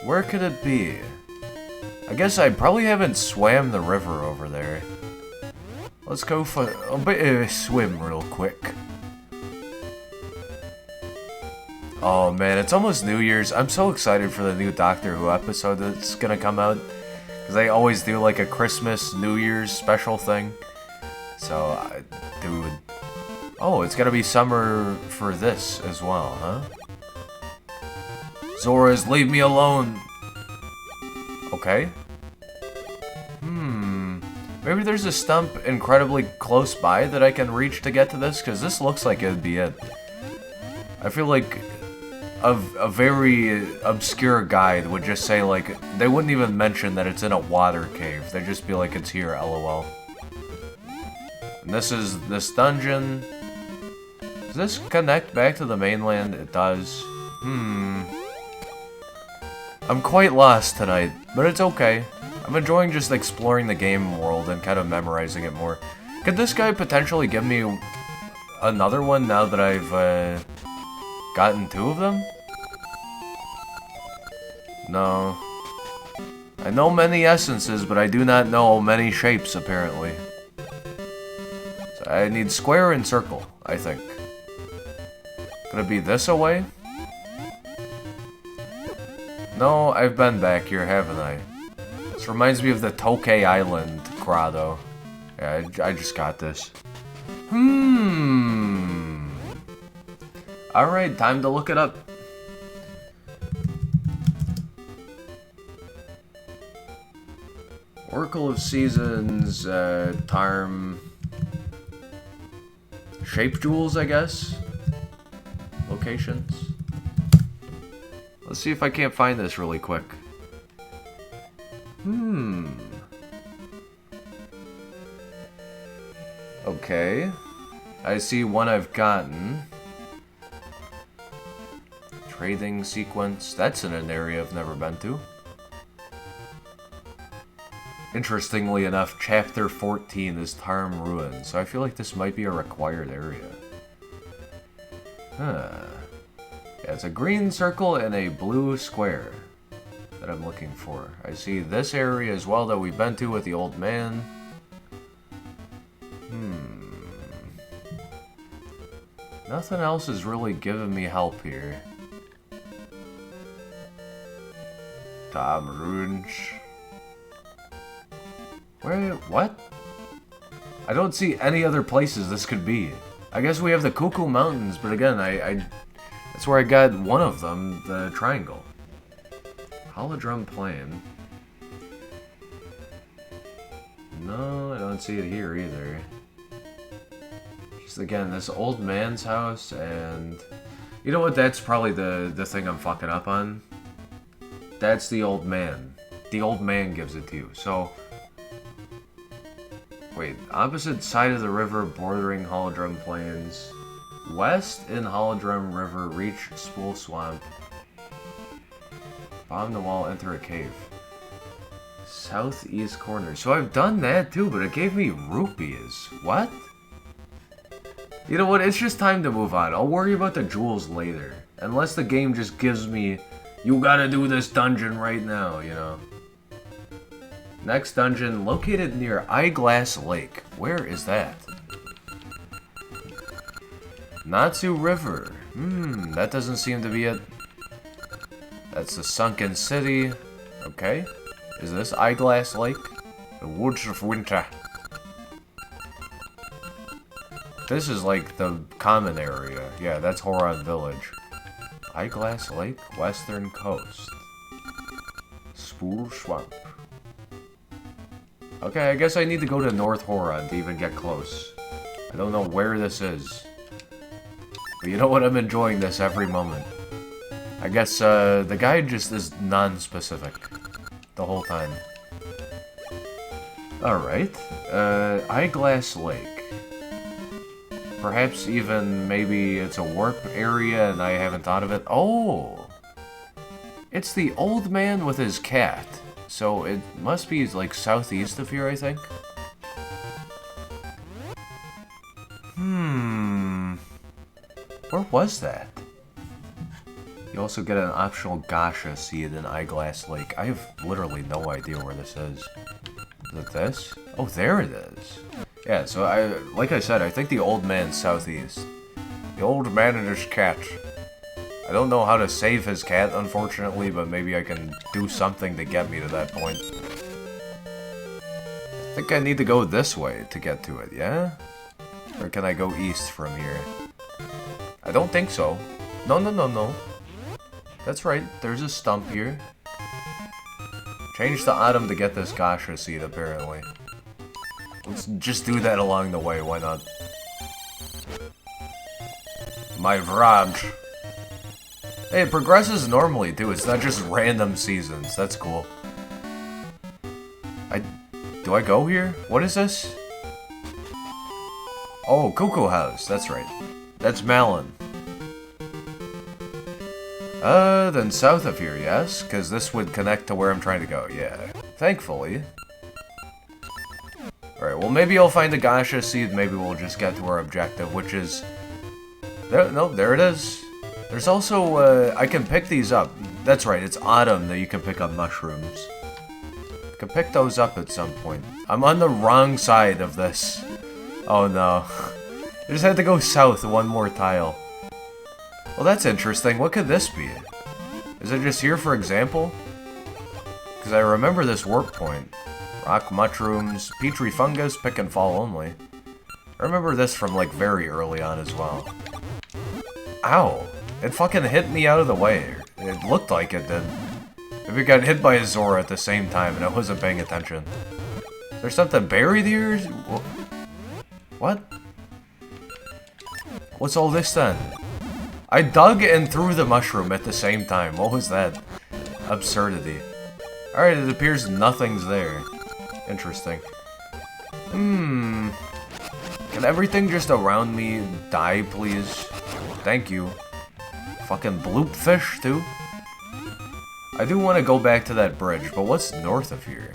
Where could it be? I guess I probably haven't swam the river over there. Let's go for a bit of a swim real quick. Oh man, it's almost New Year's. I'm so excited for the new Doctor Who episode that's gonna come out. Because they always do like a Christmas, New Year's special thing. So, dude. Oh, it's gonna be summer for this as well, huh? Zora's, leave me alone! Okay. Maybe there's a stump incredibly close by that I can reach to get to this, because this looks like it'd be it. I feel like a very obscure guide would just say, like, they wouldn't even mention that it's in a water cave. They'd just be like, it's here, lol. And this is this dungeon. Does this connect back to the mainland? It does. I'm quite lost tonight, but it's okay. I'm enjoying just exploring the game world and kind of memorizing it more. Could this guy potentially give me another one now that I've gotten 2 of them? No. I know many essences, but I do not know many shapes, apparently. So I need square and circle, I think. Could it be this away? No, I've been back here, haven't I? This reminds me of the Tokay Island grotto. Yeah, I just got this. Alright, time to look it up. Oracle of Seasons, Tarm... Shape Jewels, I guess? Locations? Let's see if I can't find this really quick. Okay. I see one I've gotten. Trading sequence. That's in an area I've never been to. Interestingly enough, Chapter 14 is Tarm Ruin, so I feel like this might be a required area. Huh. Yeah, it's a green circle and a blue square that I'm looking for. I see this area as well that we've been to with the old man. Nothing else is really giving me help here. Tarm Ruin. Where? What? I don't see any other places this could be. I guess we have the Cuckoo Mountains, but again, that's where I got one of them, the triangle. Holodrum Plain. No, I don't see it here either. Just again, this old man's house, and you know what? That's probably the thing I'm fucking up on. That's the old man. The old man gives it to you. So, wait, opposite side of the river bordering Holodrum Plains. West in Holodrum River, reach Spool Swamp. Bomb the wall, enter a cave. Southeast corner. So I've done that too, but it gave me rupees. What? You know what? It's just time to move on. I'll worry about the jewels later. Unless the game just gives me, you gotta do this dungeon right now, you know. Next dungeon, located near Eyeglass Lake. Where is that? Natsu River. That doesn't seem to be it. That's the Sunken City. Okay. Is this Eyeglass Lake? The Woods of Winter. This is like the common area. Yeah, that's Horon Village. Eyeglass Lake, Western Coast. Spool Swamp. Okay, I guess I need to go to North Horon to even get close. I don't know where this is. But you know what? I'm enjoying this every moment. I guess the guide just is non-specific the whole time. Alright. Eyeglass Lake. Perhaps even maybe it's a warp area and I haven't thought of it. Oh! It's the old man with his cat. So it must be like southeast of here, I think. Where was that? You also get an optional Gasha seed in Eyeglass Lake. I have literally no idea where this is. Is it this? Oh, there it is. Yeah, so like I said, I think the old man's southeast. The old man and his cat. I don't know how to save his cat, unfortunately, but maybe I can do something to get me to that point. I think I need to go this way to get to it, yeah? Or can I go east from here? I don't think so. No, no, no, no. That's right, there's a stump here. Change the item to get this gacha seed, apparently. Let's just do that along the way, why not? My Vraj. Hey, it progresses normally, too. It's not just random seasons. That's cool. Do I go here? What is this? Oh, Cuckoo House. That's right. That's Malin. Then south of here, yes? Because this would connect to where I'm trying to go. Yeah. Thankfully. Alright, well, maybe I'll find a gacha seed. Maybe we'll just get to our objective, which is... No, there it is. There's also, I can pick these up. That's right, it's autumn that you can pick up mushrooms. I can pick those up at some point. I'm on the wrong side of this. Oh no. I just had to go south one more tile. Well, that's interesting. What could this be? Is it just here for example? Because I remember this warp point. Rock mushrooms, petri fungus, pick and fall only. I remember this from like very early on as well. Ow. It fucking hit me out of the way. It looked like it did. Maybe it got hit by a Zora at the same time and I wasn't paying attention. Is there something buried here? What? What's all this then? I dug and threw the mushroom at the same time. What was that? Absurdity. Alright, it appears nothing's there. Interesting. Can everything just around me die, please? Thank you. Fucking bloop fish, too? I do want to go back to that bridge, but what's north of here?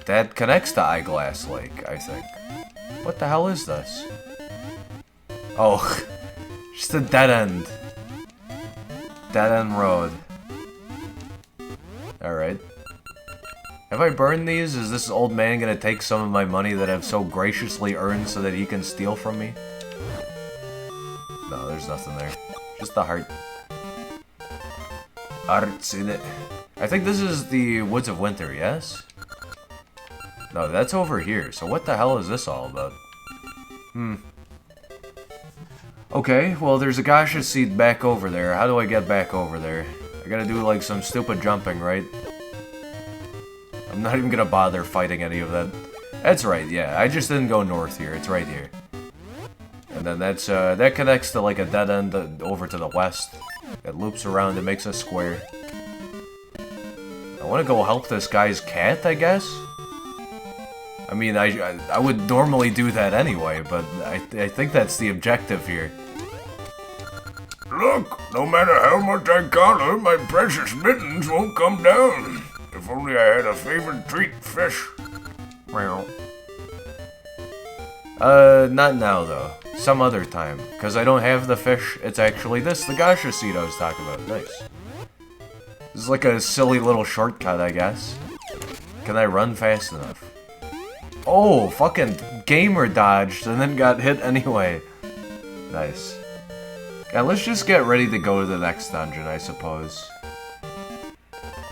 That connects to Eyeglass Lake, I think. What the hell is this? Oh, just a dead end. Dead end road. Alright. Have I burned these? Is this old man gonna take some of my money that I've so graciously earned so that he can steal from me? No, there's nothing there. Just the heart. Heart's in it. I think this is the Woods of Winter, yes? No, that's over here. So what the hell is this all about? Okay, well there's a gacha seed back over there. How do I get back over there? I gotta do like some stupid jumping, right? I'm not even gonna bother fighting any of that. That's right, yeah. I just didn't go north here. It's right here. And then that's, that connects to like a dead end over to the west. It loops around, it makes a square. I wanna go help this guy's cat, I guess? I mean, I would normally do that anyway, but I think that's the objective here. Look, no matter how much I collar, my precious mittens won't come down. If only I had a favorite treat, fish. Not now though. Some other time. Because I don't have the fish, it's actually this, the gacha seed I was talking about. Nice. This is like a silly little shortcut, I guess. Can I run fast enough? Oh, fucking gamer dodged and then got hit anyway. Nice. Yeah, let's just get ready to go to the next dungeon, I suppose.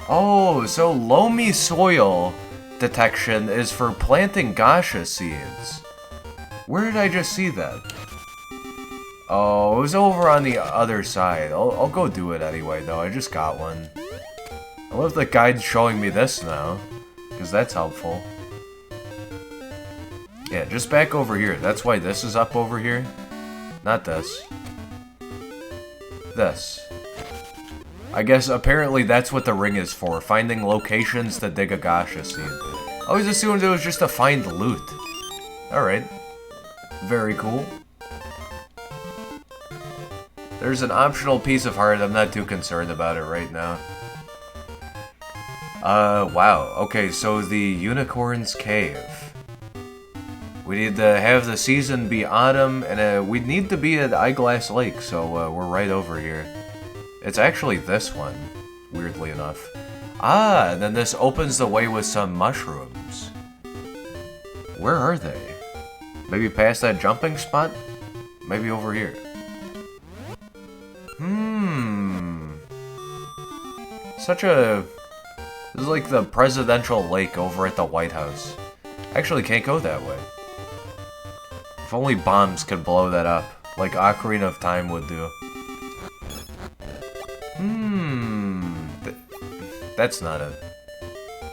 Oh, so loamy soil detection is for planting gacha seeds. Where did I just see that? Oh, it was over on the other side. I'll go do it anyway, though. I just got one. I love the guide showing me this now, because that's helpful. Yeah, just back over here. That's why this is up over here. Not this. This. I guess apparently that's what the ring is for. Finding locations to dig a gacha seed. I always assumed it was just to find loot. Alright. Very cool. There's an optional piece of heart. I'm not too concerned about it right now. Wow. Okay, so the Unicorn's Cave. We need to have the season be autumn, and we need to be at Eyeglass Lake, so we're right over here. It's actually this one, weirdly enough. Ah, and then this opens the way with some mushrooms. Where are they? Maybe past that jumping spot? Maybe over here. Such a... This is like the presidential lake over at the White House. Actually, can't go that way. If only bombs could blow that up, like Ocarina of Time would do. That's not it.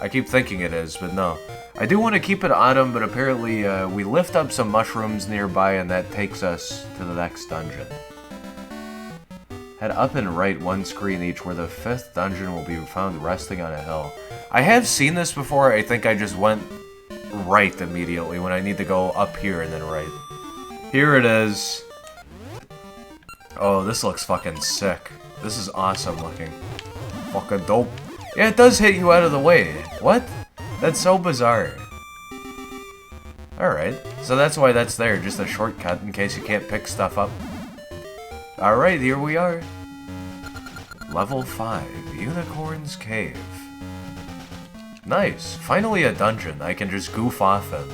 I keep thinking it is, but no. I do want to keep it autumn, but apparently we lift up some mushrooms nearby and that takes us to the next dungeon. Head up and right one screen each where the 5th dungeon will be found resting on a hill. I have seen this before. I think I just went right immediately when I need to go up here and then right. Here it is. Oh, this looks fucking sick. This is awesome looking. Fucking dope. Yeah, it does hit you out of the way. What? That's so bizarre. Alright, so that's why that's there, just a shortcut in case you can't pick stuff up. Alright, here we are. Level 5, Unicorn's Cave. Nice, finally a dungeon I can just goof off in.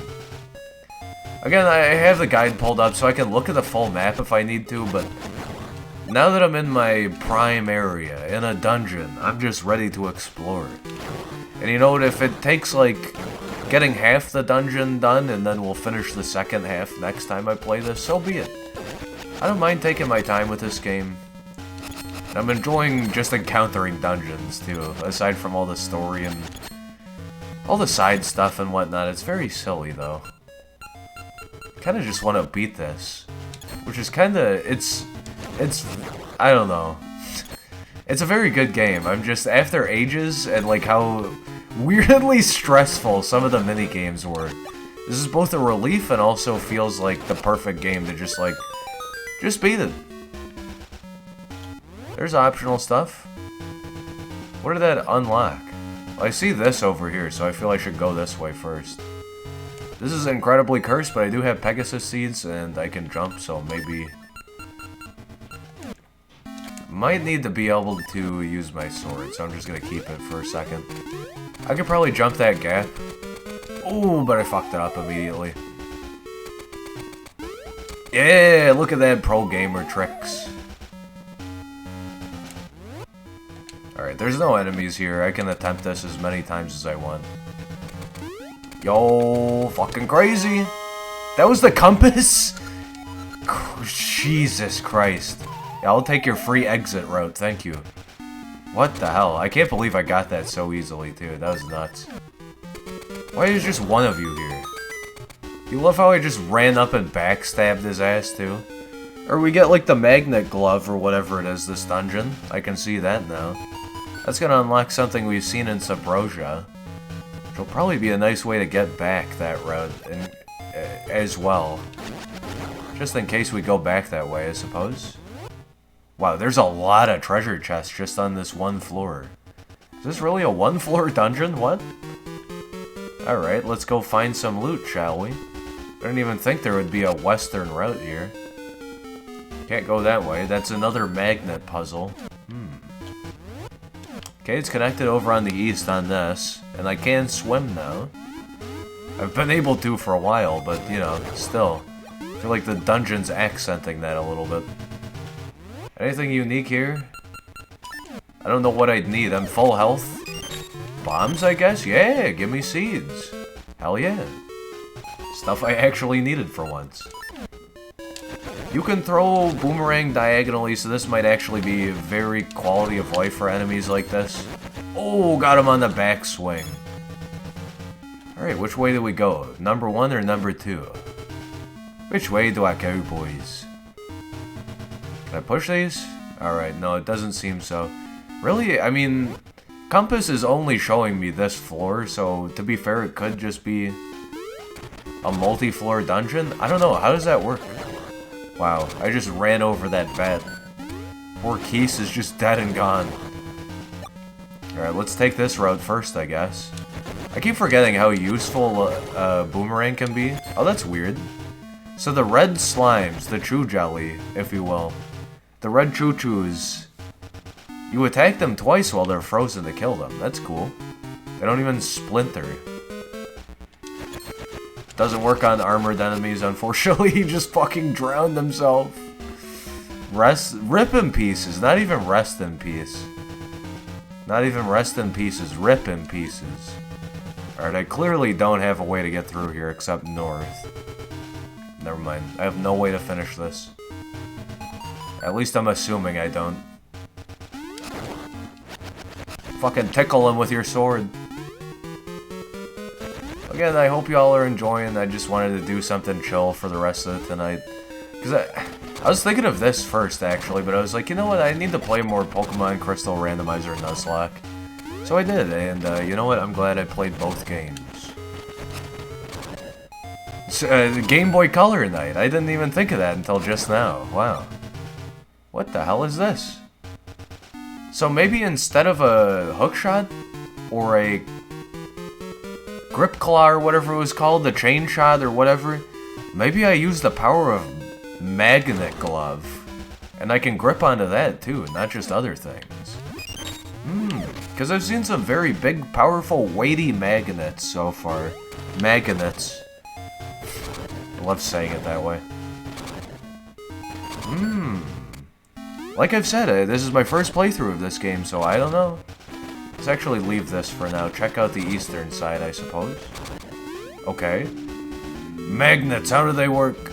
Again, I have the guide pulled up so I can look at the full map if I need to, but now that I'm in my prime area, in a dungeon, I'm just ready to explore. And you know what, if it takes like getting half the dungeon done and then we'll finish the second half next time I play this, so be it. I don't mind taking my time with this game. I'm enjoying just encountering dungeons too, aside from all the story and all the side stuff and whatnot. It's very silly though. Kinda just want to beat this. Which is kinda, it's, I don't know. It's a very good game. I'm just, after ages and like how weirdly stressful some of the mini games were, this is both a relief and also feels like the perfect game to just like, just beat it. There's optional stuff. What did that unlock? Well, I see this over here, so I feel I should go this way first. This is incredibly cursed, but I do have Pegasus seeds and I can jump, so maybe... Might need to be able to use my sword, so I'm just gonna keep it for a second. I could probably jump that gap. Ooh, but I fucked it up immediately. Yeah, look at that pro gamer tricks. Alright, there's no enemies here. I can attempt this as many times as I want. Yo, fucking crazy. That was the compass? Jesus Christ. Yeah, I'll take your free exit route, thank you. What the hell? I can't believe I got that so easily, too. That was nuts. Why is just one of you here? You love how I just ran up and backstabbed his ass, too? Or we get, like, the magnet glove or whatever it is this dungeon. I can see that now. That's gonna unlock something we've seen in Subrosia. Which will probably be a nice way to get back that route as well. Just in case we go back that way, I suppose. Wow, there's a lot of treasure chests just on this one floor. Is this really a one-floor dungeon? What? Alright, let's go find some loot, shall we? I didn't even think there would be a western route here. Can't go that way. That's another magnet puzzle. Okay, it's connected over on the east on this. And I can swim now. I've been able to for a while, but, you know, still. I feel like the dungeon's accenting that a little bit. Anything unique here? I don't know what I'd need. I'm full health. Bombs, I guess? Yeah, give me seeds. Hell yeah. Stuff I actually needed for once. You can throw boomerang diagonally, so this might actually be very quality of life for enemies like this. Oh, got him on the backswing. Alright, which way do we go? Number 1 or number 2? Which way do I go, boys? Can I push these? Alright, no, it doesn't seem so. Really? I mean, compass is only showing me this floor, so to be fair, it could just be a multi-floor dungeon? I don't know, how does that work? Wow, I just ran over that bat. Poor Keese is just dead and gone. Alright, let's take this road first, I guess. I keep forgetting how useful boomerang can be. Oh, that's weird. So the red slimes, the chew jelly, if you will. The red choo-choos. You attack them twice while they're frozen to kill them. That's cool. They don't even splinter. Doesn't work on armored enemies, unfortunately. He just fucking drowned himself. Rip in pieces, not even rest in peace. Not even rest in pieces, rip in pieces. Alright, I clearly don't have a way to get through here except north. Never mind, I have no way to finish this. At least I'm assuming I don't. Fucking tickle him with your sword. Again, I hope y'all are enjoying. I just wanted to do something chill for the rest of the night. Because I was thinking of this first, actually, but I was like, you know what, I need to play more Pokemon Crystal Randomizer Nuzlocke. So I did, and you know what, I'm glad I played both games. Game Boy Color night, I didn't even think of that until just now, wow. What the hell is this? So maybe instead of a hookshot, or a grip claw or whatever it was called, the chain shot or whatever, maybe I use the power of magnet glove, and I can grip onto that too, not just other things. Because I've seen some very big, powerful, weighty magnets so far. Magnets. I love saying it that way. Like I've said, this is my first playthrough of this game, so I don't know. Let's actually leave this for now. Check out the eastern side, I suppose. Okay. Magnets, how do they work?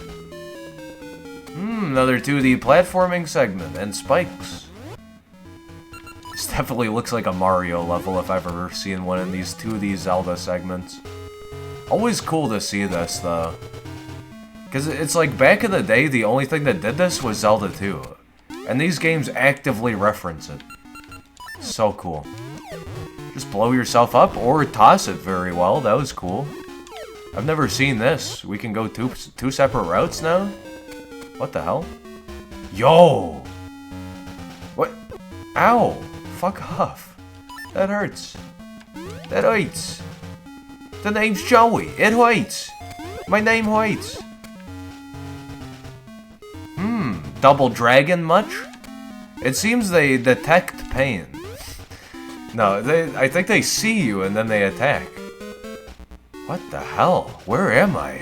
Another 2D platforming segment, and spikes. This definitely looks like a Mario level if I've ever seen one in these 2D Zelda segments. Always cool to see this, though. Because it's like, back in the day, the only thing that did this was Zelda 2. And these games actively reference it. So cool. Just blow yourself up, or toss it very well, that was cool. I've never seen this. We can go two separate routes now? What the hell? Yo! What? Ow! Fuck off. That hurts. That hurts. The name's Joey. It hurts. My name hurts. Double dragon much? It seems they detect pain. No, I think they see you and then they attack. What the hell? Where am I?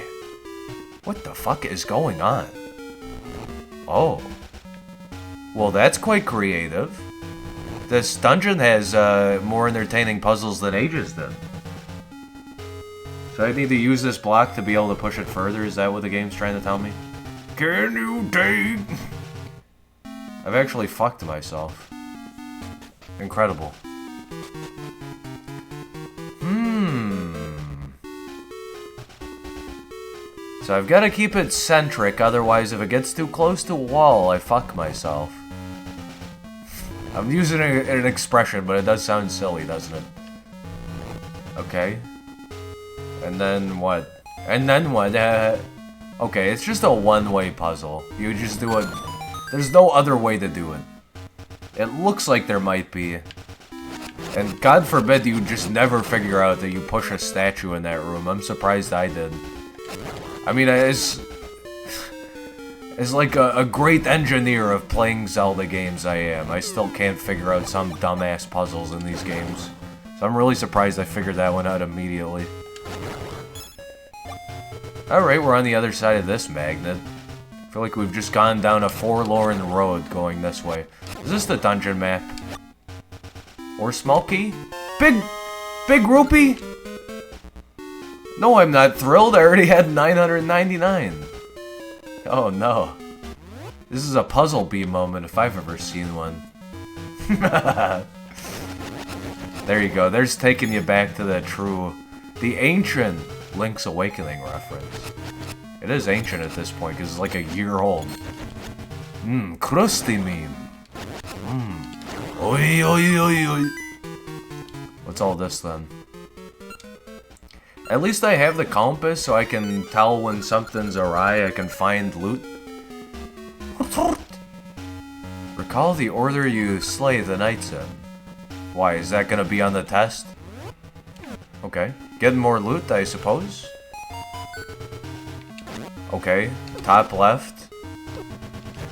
What the fuck is going on? Oh. Well, that's quite creative. This dungeon has more entertaining puzzles than Ages did. So I need to use this block to be able to push it further? Is that what the game's trying to tell me? Can you take? I've actually fucked myself. Incredible. So I've got to keep it centric, otherwise if it gets too close to a wall, I fuck myself. I'm using an expression, but it does sound silly, doesn't it? Okay. And then what? And then what? Okay, it's just a one-way puzzle. You just do it. There's no other way to do it. It looks like there might be. And God forbid you just never figure out that you push a statue in that room. I'm surprised I did. I mean, as like a great engineer of playing Zelda games I am, I still can't figure out some dumbass puzzles in these games. So I'm really surprised I figured that one out immediately. Alright, we're on the other side of this magnet. I feel like we've just gone down a forlorn road going this way. Is this the dungeon map? Or Smulky? Big rupee? No, I'm not thrilled. I already had 999. Oh no. This is a puzzle bee moment if I've ever seen one. There you go. There's taking you back to the ancient Link's Awakening reference. It is ancient at this point because it's like a year old. Crusty meme. Oi, oi, oi, oi. What's all this then? At least I have the compass so I can tell when something's awry. I can find loot. Recall the order you slay the knights in. Why, is that gonna be on the test? Okay. Getting more loot, I suppose. Okay. Top left.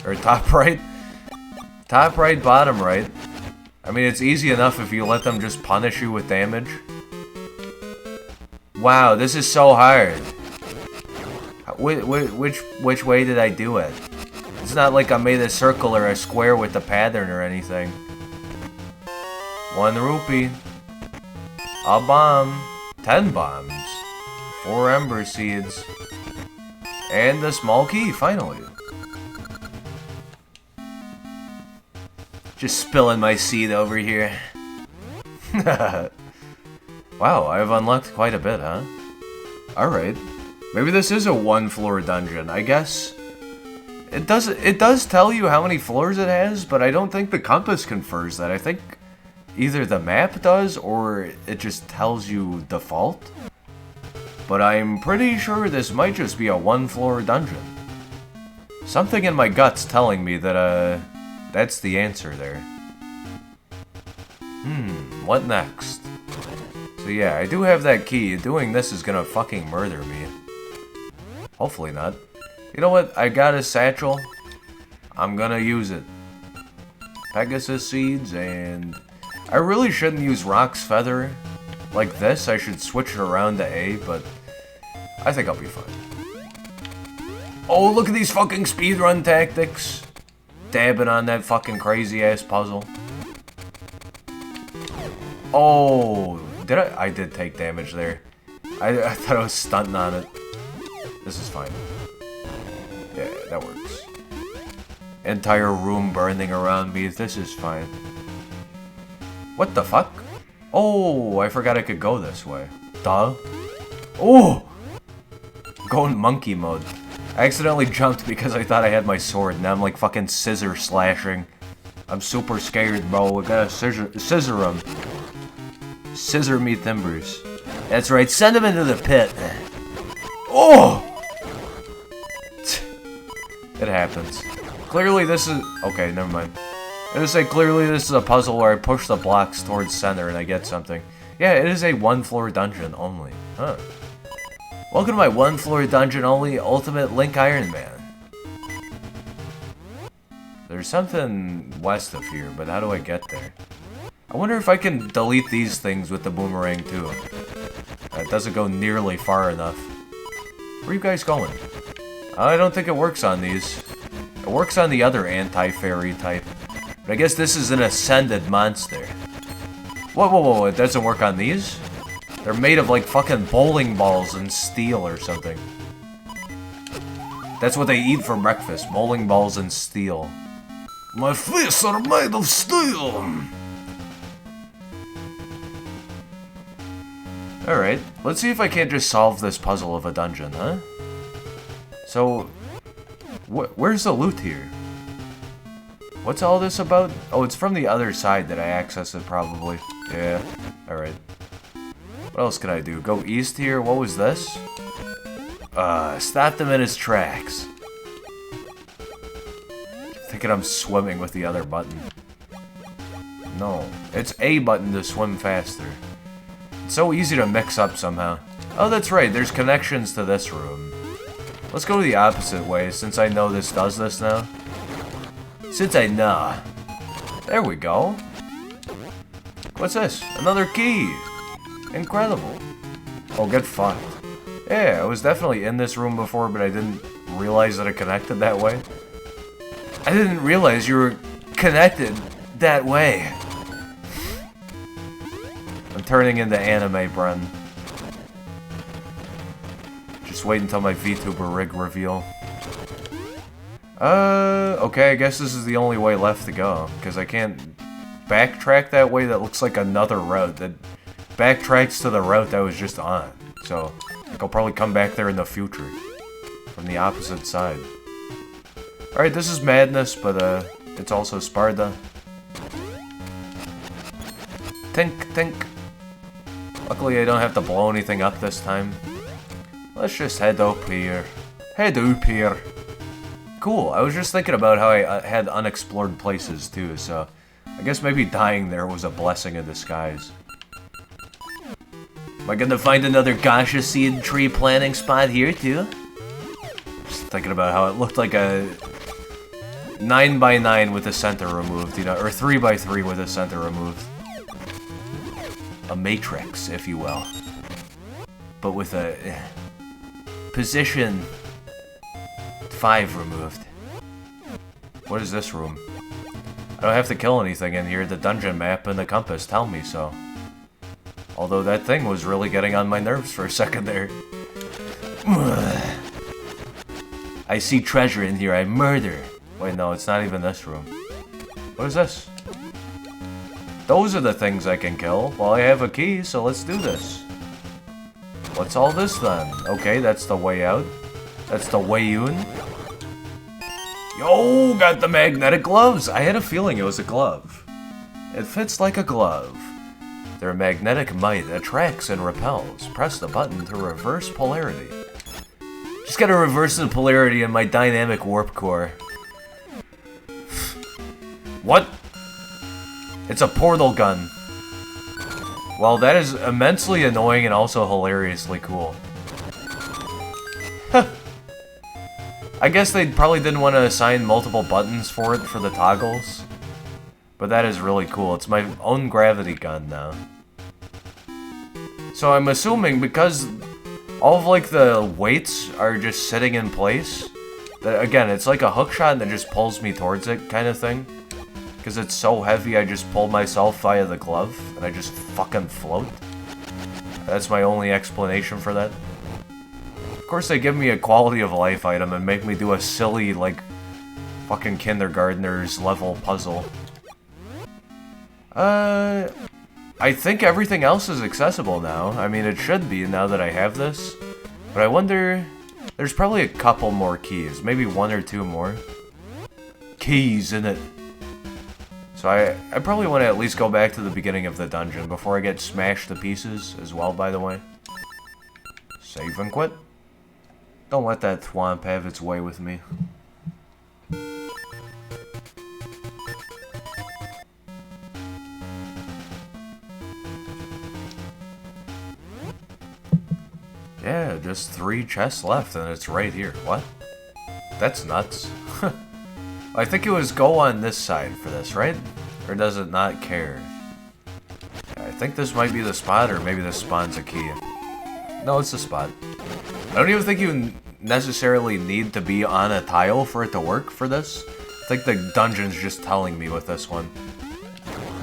Or top right. Top right, bottom right. I mean, it's easy enough if you let them just punish you with damage. Wow, this is so hard. Which way did I do it? It's not like I made a circle or a square with the pattern or anything. 1 rupee. A bomb. 10 bombs. 4 ember seeds. And a small key, finally. Just spilling my seed over here. Wow, I've unlocked quite a bit, huh? Alright. Maybe this is a 1-floor dungeon, I guess. It does tell you how many floors it has, but I don't think the compass confers that. I think either the map does, or it just tells you default. But I'm pretty sure this might just be a 1-floor dungeon. Something in my gut's telling me that, that's the answer there. What next? So yeah, I do have that key. Doing this is gonna fucking murder me. Hopefully not. You know what? I got a satchel. I'm gonna use it. Pegasus seeds, and I really shouldn't use Rock's Feather like this. I should switch it around to A, but I think I'll be fine. Oh, look at these fucking speedrun tactics. Dabbing on that fucking crazy-ass puzzle. Oh, did I? I did take damage there. I thought I was stunting on it. This is fine. Yeah, that works. Entire room burning around me. This is fine. What the fuck? Oh, I forgot I could go this way. Duh. Oh! Going monkey mode. I accidentally jumped because I thought I had my sword. Now I'm like fucking scissor slashing. I'm super scared, bro. I gotta scissor him. Scissor me timbers. That's right, send him into the pit. Oh! It happens. Clearly this is... Okay, never mind. I was gonna say, clearly this is a puzzle where I push the blocks towards center and I get something. Yeah, it is a 1-floor dungeon only. Huh. Welcome to my 1-floor dungeon only Ultimate Link Iron Man. There's something west of here, but how do I get there? I wonder if I can delete these things with the boomerang too. It doesn't go nearly far enough. Where are you guys going? I don't think it works on these. It works on the other anti-fairy type. But I guess this is an ascended monster. Whoa, it doesn't work on these? They're made of like fucking bowling balls and steel or something. That's what they eat for breakfast, bowling balls and steel. My fists are made of steel! Alright, let's see if I can't just solve this puzzle of a dungeon, huh? So, where's the loot here? What's all this about? Oh, it's from the other side that I access it, probably. Yeah, alright. What else can I do? Go east here? What was this? Stopped him in his tracks. Thinking I'm swimming with the other button. No, it's A button to swim faster. It's so easy to mix up somehow. Oh, that's right, there's connections to this room. Let's go the opposite way, since I know this does this now. Since I know. There we go. What's this? Another key! Incredible. Oh, get fucked. Yeah, I was definitely in this room before, but I didn't realize that it connected that way. I didn't realize you were connected that way. I'm turning into anime, Bren. Just wait until my VTuber rig reveal. Okay, I guess this is the only way left to go, because I can't backtrack that way. That looks like another route that backtracks to the route I was just on. So, like, I'll probably come back there in the future, from the opposite side. Alright, this is madness, but, it's also Sparta. Tink, tink. Luckily, I don't have to blow anything up this time. Let's just head up here. Head up here. Cool, I was just thinking about how I had unexplored places, too, so... I guess maybe dying there was a blessing in disguise. Am I gonna find another gacha seed tree planting spot here, too? Just thinking about how it looked like a 9x9 with the center removed, you know, or 3x3 with the center removed. A matrix, if you will. But with a position 5 removed. What is this room? I don't have to kill anything in here. The dungeon map and the compass tell me so. Although that thing was really getting on my nerves for a second there. I see treasure in here. I murder. Wait, no, it's not even this room. What is this? Those are the things I can kill. Well, I have a key, so let's do this. What's all this then? Okay, that's the way out. That's the way in. Yo, got the magnetic gloves. I had a feeling it was a glove. It fits like a glove. Their magnetic might attracts and repels. Press the button to reverse polarity. Just gotta reverse the polarity in my dynamic warp core. What? It's a portal gun. Well, that is immensely annoying and also hilariously cool. I guess they probably didn't want to assign multiple buttons for it for the toggles. But that is really cool. It's my own gravity gun now. So I'm assuming because all of like the weights are just sitting in place, that again, it's like a hook shot that just pulls me towards it kind of thing. Because it's so heavy, I just pull myself via the glove, and I just fucking float. That's my only explanation for that. Of course, they give me a quality of life item and make me do a silly, like, fucking kindergartner's level puzzle. I think everything else is accessible now. I mean, it should be now that I have this. But I wonder... There's probably a couple more keys. Maybe one or two more. Keys in it. So I probably want to at least go back to the beginning of the dungeon before I get smashed to pieces as well, by the way. Save and quit. Don't let that thwomp have its way with me. Yeah, just 3 chests left and it's right here. What? That's nuts. I think it was go on this side for this, right? Or does it not care? I think this might be the spot, or maybe this spawns a key. No, it's the spot. I don't even think you necessarily need to be on a tile for it to work for this. I think the dungeon's just telling me with this one.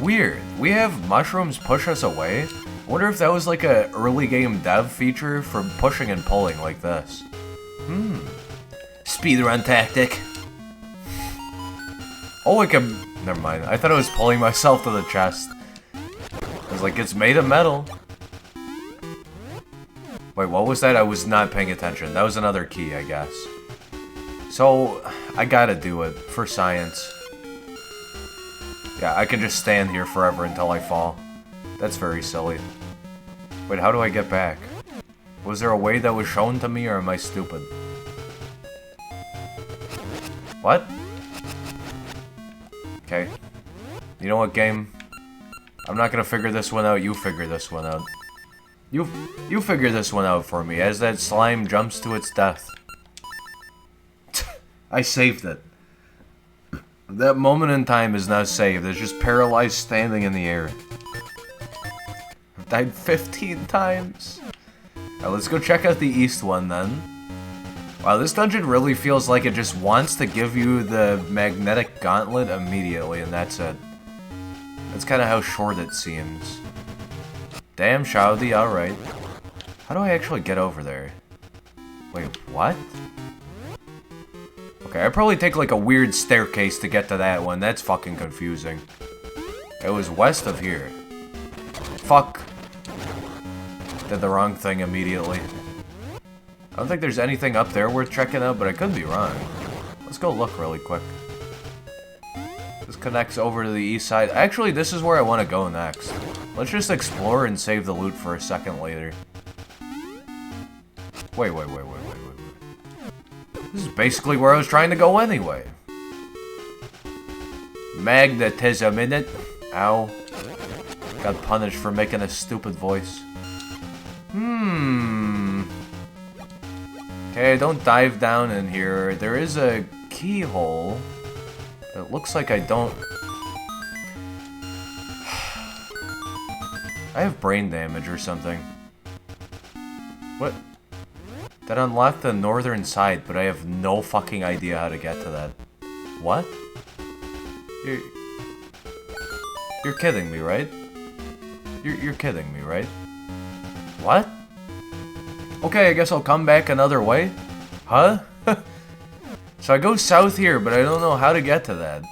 Weird. We have mushrooms push us away? I wonder if that was like a early game dev feature for pushing and pulling like this. Speedrun tactic. Oh, I can... Never mind. I thought I was pulling myself to the chest. I was like, it's made of metal. Wait, what was that? I was not paying attention. That was another key, I guess. So, I gotta do it. For science. Yeah, I can just stand here forever until I fall. That's very silly. Wait, how do I get back? Was there a way that was shown to me, or am I stupid? What? Okay. You know what, game? I'm not gonna figure this one out, you figure this one out. You figure this one out for me, as that slime jumps to its death. I saved it. That moment in time is now saved. It's just paralyzed standing in the air. I've died 15 times. Alright, let's go check out the east one then. Wow, this dungeon really feels like it just wants to give you the magnetic gauntlet immediately, and that's it. That's kind of how short it seems. Damn, Shouty, alright. How do I actually get over there? Wait, what? Okay, I'd probably take like a weird staircase to get to that one. That's fucking confusing. It was west of here. Fuck. Did the wrong thing immediately. I don't think there's anything up there worth checking out, but I could be wrong. Let's go look really quick. This connects over to the east side. Actually, this is where I want to go next. Let's just explore and save the loot for a second later. Wait. This is basically where I was trying to go anyway. Magnetism in it. Ow. Got punished for making a stupid voice. Okay, don't dive down in here. There is a keyhole. It looks like I don't... I have brain damage or something. What? That unlocked the northern side, but I have no fucking idea how to get to that. What? You're kidding me, right? You're kidding me, right? What? Okay, I guess I'll come back another way? Huh? So I go south here, but I don't know how to get to that.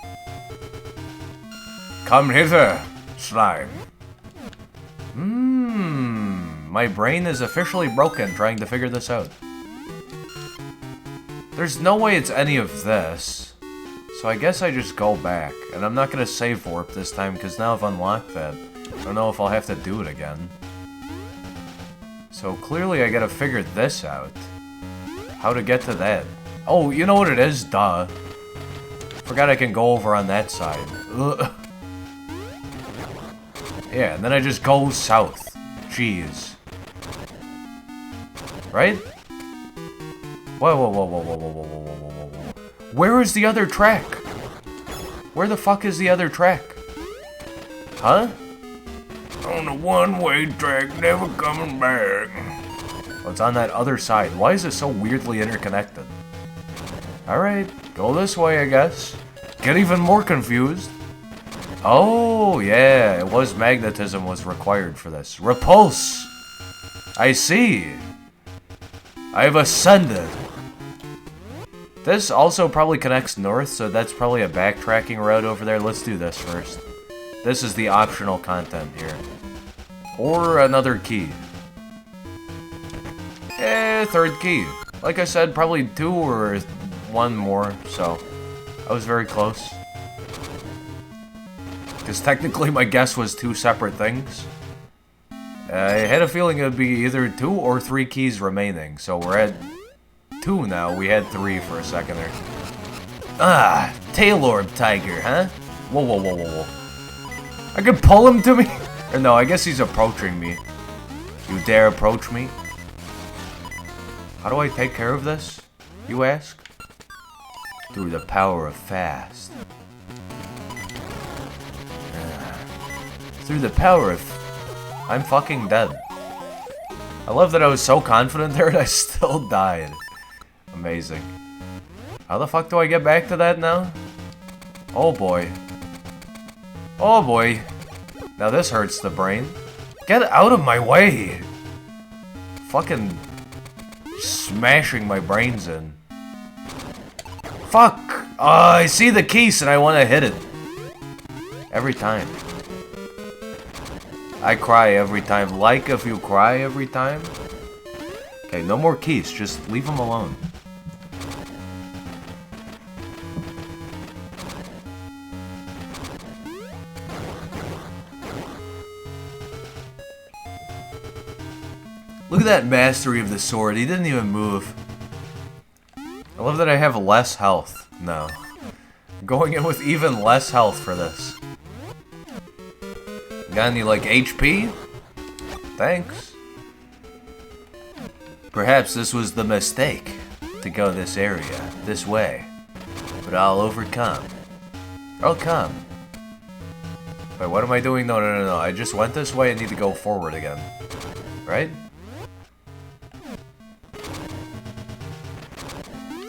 Come hither, slime. My brain is officially broken trying to figure this out. There's no way it's any of this. So I guess I just go back. And I'm not gonna save warp this time because now I've unlocked that. I don't know if I'll have to do it again. So clearly I gotta figure this out. How to get to that. Oh, you know what it is? Duh. Forgot I can go over on that side. Ugh. Yeah, and then I just go south. Jeez. Right? Whoa, whoa, whoa, whoa, whoa, whoa, whoa, whoa, whoa, whoa, whoa. Where is the other track? Where the fuck is the other track? Huh? On a one-way track, never coming back. Oh, it's on that other side. Why is it so weirdly interconnected? Alright, go this way, I guess. Get even more confused. Oh, yeah, it was magnetism was required for this. Repulse! I see. I've ascended. This also probably connects north, so that's probably a backtracking route over there. Let's do this first. This is the optional content here. Or another key. Third key. Like I said, probably 2 or 1 more, so I was very close. Because technically my guess was 2 separate things. I had a feeling it would be either 2 or 3 keys remaining, so we're at 2 now. We had 3 for a second there. Ah, tail orb tiger, huh? Whoa, whoa, whoa, whoa, whoa. I could pull him to me? Or no, I guess he's approaching me. You dare approach me? How do I take care of this, you ask? Through the power of fast. Through the power of... I'm fucking dead. I love that I was so confident there and I still died. Amazing. How the fuck do I get back to that now? Oh boy. Oh boy. Now this hurts the brain. Get out of my way! Fucking... smashing my brains in. Fuck! I see the keys and I want to hit it. Every time. I cry every time. Like if you cry every time? Okay, no more keys. Just leave them alone. Look at that mastery of the sword. He didn't even move. I love that I have less health now. I'm going in with even less health for this. Got any, like, HP? Thanks. Perhaps this was the mistake, to go this area, this way. But I'll overcome. I'll come. Wait, what am I doing? No, no, no, no. I just went this way. I need to go forward again. Right?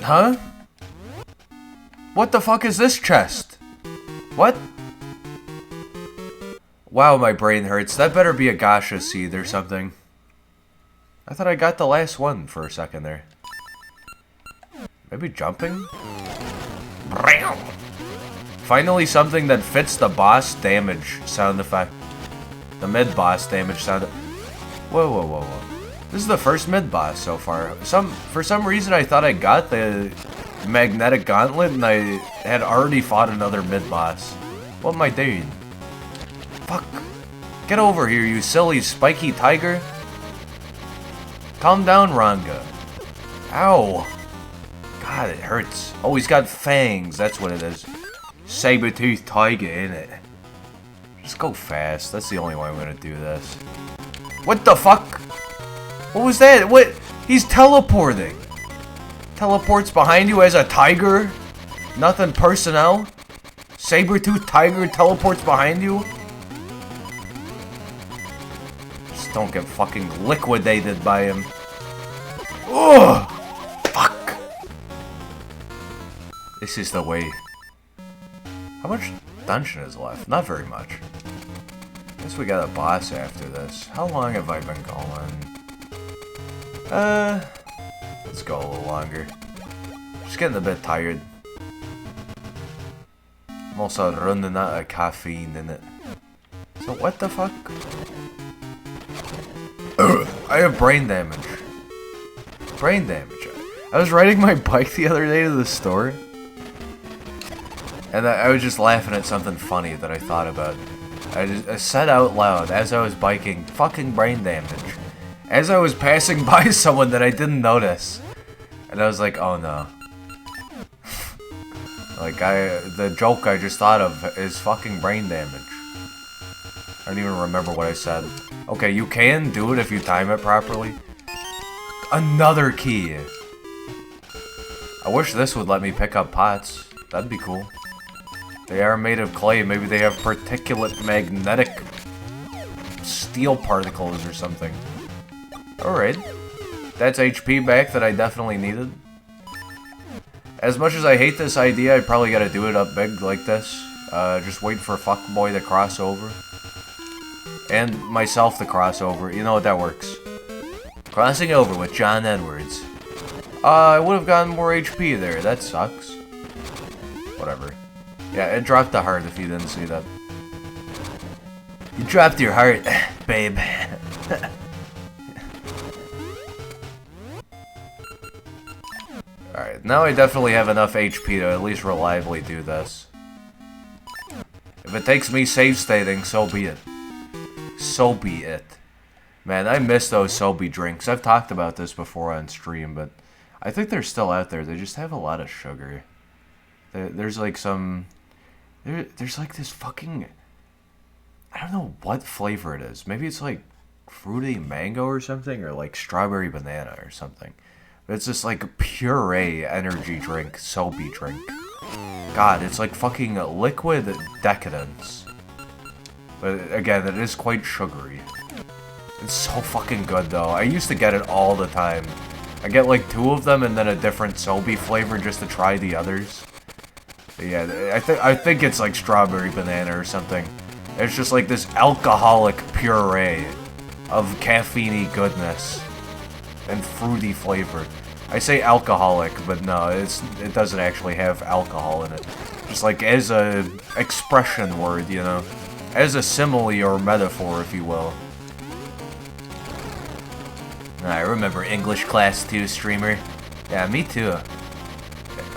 Huh? What the fuck is this chest? What? Wow, my brain hurts. That better be a gacha seed or something. I thought I got the last one for a second there. Maybe jumping? Finally something that fits the boss damage sound effect. The mid-boss damage sound effect. Whoa, whoa, whoa, whoa. This is the first mid-boss so far. For some reason I thought I got the magnetic gauntlet and I had already fought another mid-boss. What am I doing? Fuck. Get over here, you silly spiky tiger. Calm down, Ranga. Ow. God, it hurts. Oh, he's got fangs. That's what it is. Saber-toothed tiger, innit? Just go fast. That's the only way I'm gonna do this. What the fuck? What was that? What? He's teleporting. Teleports behind you as a tiger? Nothing personnel? Saber-toothed tiger teleports behind you? Just don't get fucking liquidated by him. Ugh! Fuck! This is the way. How much dungeon is left? Not very much. Guess we got a boss after this. How long have I been going? Let's go a little longer. Just getting a bit tired. I'm also running out of caffeine in it. So what the fuck? I have brain damage. Brain damage. I was riding my bike the other day to the store. And I was just laughing at something funny that I thought about. I said out loud as I was biking, fucking brain damage. As I was passing by someone that I didn't notice. And I was like, oh no. Like, the joke I just thought of is fucking brain damage. I don't even remember what I said. Okay, you can do it if you time it properly. Another key. I wish this would let me pick up pots. That'd be cool. They are made of clay. Maybe they have particulate magnetic steel particles or something. Alright. That's HP back that I definitely needed. As much as I hate this idea, I probably gotta do it up big like this. Just wait for Fuckboy to cross over. And myself to cross over. You know what, that works. Crossing over with John Edwards. I would have gotten more HP there. That sucks. Whatever. Yeah, it dropped the heart if you didn't see that. You dropped your heart, babe. Alright, now I definitely have enough HP to at least reliably do this. If it takes me save stating, so be it. So be it. Man, I miss those Sobe drinks. I've talked about this before on stream, but I think they're still out there. They just have a lot of sugar. There's like some... There's like this fucking... I don't know what flavor it is. Maybe it's like fruity mango or something, or like strawberry banana or something. But it's this like puree energy drink, Sobe drink. God, it's like fucking liquid decadence. But again, it is quite sugary. It's so fucking good though. I used to get it all the time. I get like 2 of them and then a different Sobe flavor just to try the others. But yeah, I think it's like strawberry banana or something. It's just like this alcoholic puree of caffeine-y goodness and fruity flavor. I say alcoholic, but no, it doesn't actually have alcohol in it. Just like as a expression word, you know, as a simile or metaphor, if you will. I remember English class 2, streamer. Yeah, me too.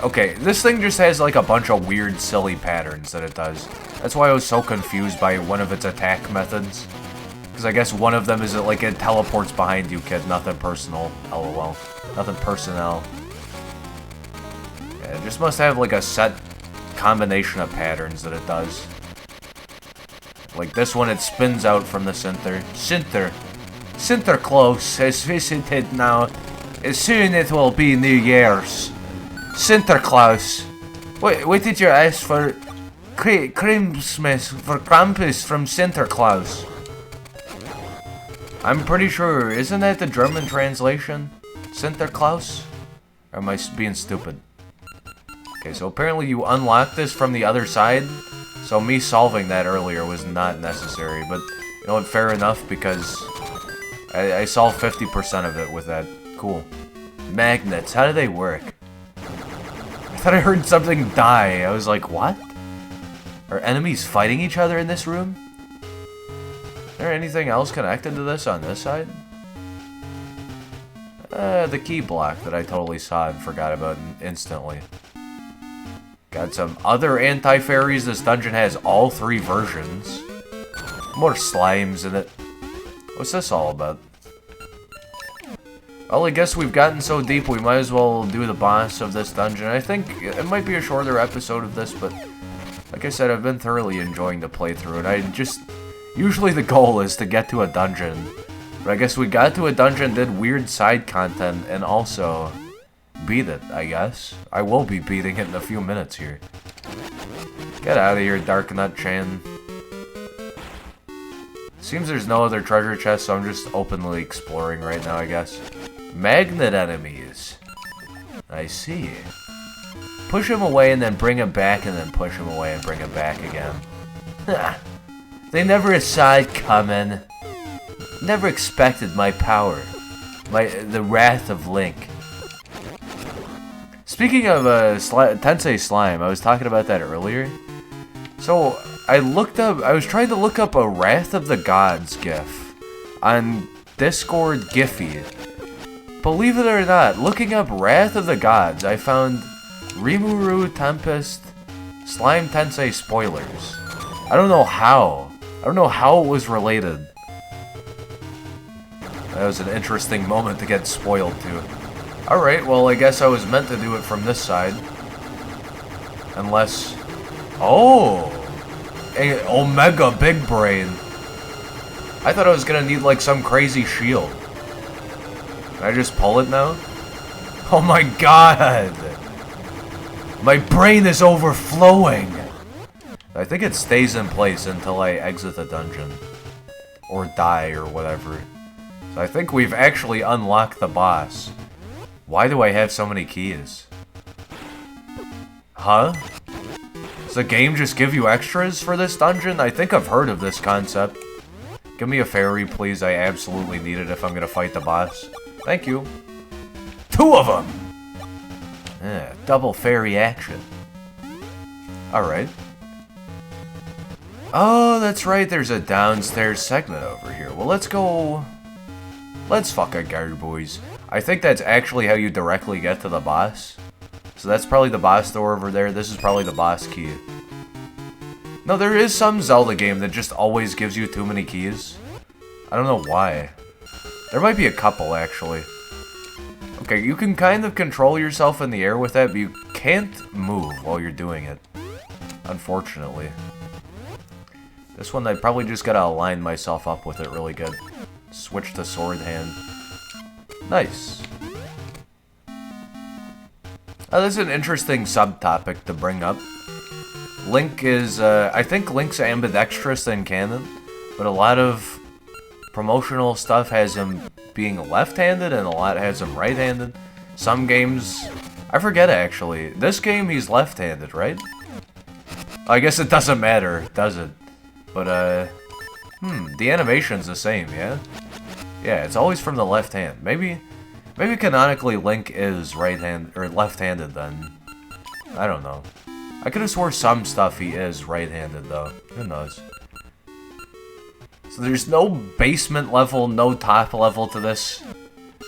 Okay, this thing just has like a bunch of weird, silly patterns that it does. That's why I was so confused by one of its attack methods. Because I guess one of them is that, like, it teleports behind you, kid. Nothing personal. LOL. Nothing personnel. Yeah, it just must have, like, a set combination of patterns that it does. Like this one, it spins out from the center. Center Claus has visited now. Soon it will be New Year's. Center Claus. What did you ask for? Christmas for Krampus from Center Claus. I'm pretty sure, isn't that the German translation? Center Claus? Or am I being stupid? Okay, so apparently you unlock this from the other side. So me solving that earlier was not necessary, but you know what, fair enough, because I solved 50% of it with that. Cool. Magnets, how do they work? I thought I heard something die. I was like, what? Are enemies fighting each other in this room? Is there anything else connected to this on this side? The key block that I totally saw and forgot about instantly. Got some other anti-fairies. This dungeon has all 3 versions. More slimes in it. What's this all about? Well, I guess we've gotten so deep we might as well do the boss of this dungeon. I think it might be a shorter episode of this, but like I said, I've been thoroughly enjoying the playthrough, and usually the goal is to get to a dungeon. But I guess we got to a dungeon, did weird side content, and also beat it, I guess. I will be beating it in a few minutes here. Get out of here, Dark Nut Chan. Seems there's no other treasure chest, so I'm just openly exploring right now, I guess. Magnet enemies. I see. Push him away and then bring him back and then push him away and bring him back again. They never saw it coming. Never expected my power. The wrath of Link. Speaking of Tensei Slime, I was talking about that earlier. So, I was trying to look up a Wrath of the Gods gif on Discord Giphy. Believe it or not, looking up Wrath of the Gods, I found Rimuru Tempest Slime Tensei spoilers. I don't know how. I don't know how it was related. That was an interesting moment to get spoiled to. Alright, well, I guess I was meant to do it from this side. Unless... Oh! A Omega Big Brain. I thought I was gonna need, like, some crazy shield. Can I just pull it now? Oh my god! My brain is overflowing! I think it stays in place until I exit the dungeon. Or die, or whatever. So I think we've actually unlocked the boss. Why do I have so many keys? Huh? Does the game just give you extras for this dungeon? I think I've heard of this concept. Give me a fairy, please. I absolutely need it if I'm gonna fight the boss. Thank you. 2 of them! Double fairy action. Alright. Oh, that's right. There's a downstairs segment over here. Well, let's go... Let's fucking go, boys. I think that's actually how you directly get to the boss. So that's probably the boss door over there. This is probably the boss key. No, there is some Zelda game that just always gives you too many keys. I don't know why. There might be a couple, actually. Okay, you can kind of control yourself in the air with that, but you can't move while you're doing it. Unfortunately. This one, I probably just gotta align myself up with it really good. Switch to sword hand. Nice. This is an interesting subtopic to bring up. Link is, I think Link's ambidextrous in canon, but a lot of promotional stuff has him being left-handed and a lot has him right-handed. Some games, I forget actually. This game he's left-handed, right? I guess it doesn't matter, does it? But, the animation's the same, yeah? Yeah, it's always from the left hand. Maybe canonically Link is left-handed then. I don't know. I could have swore some stuff he is right-handed though. Who knows? So there's no basement level, no top level to this.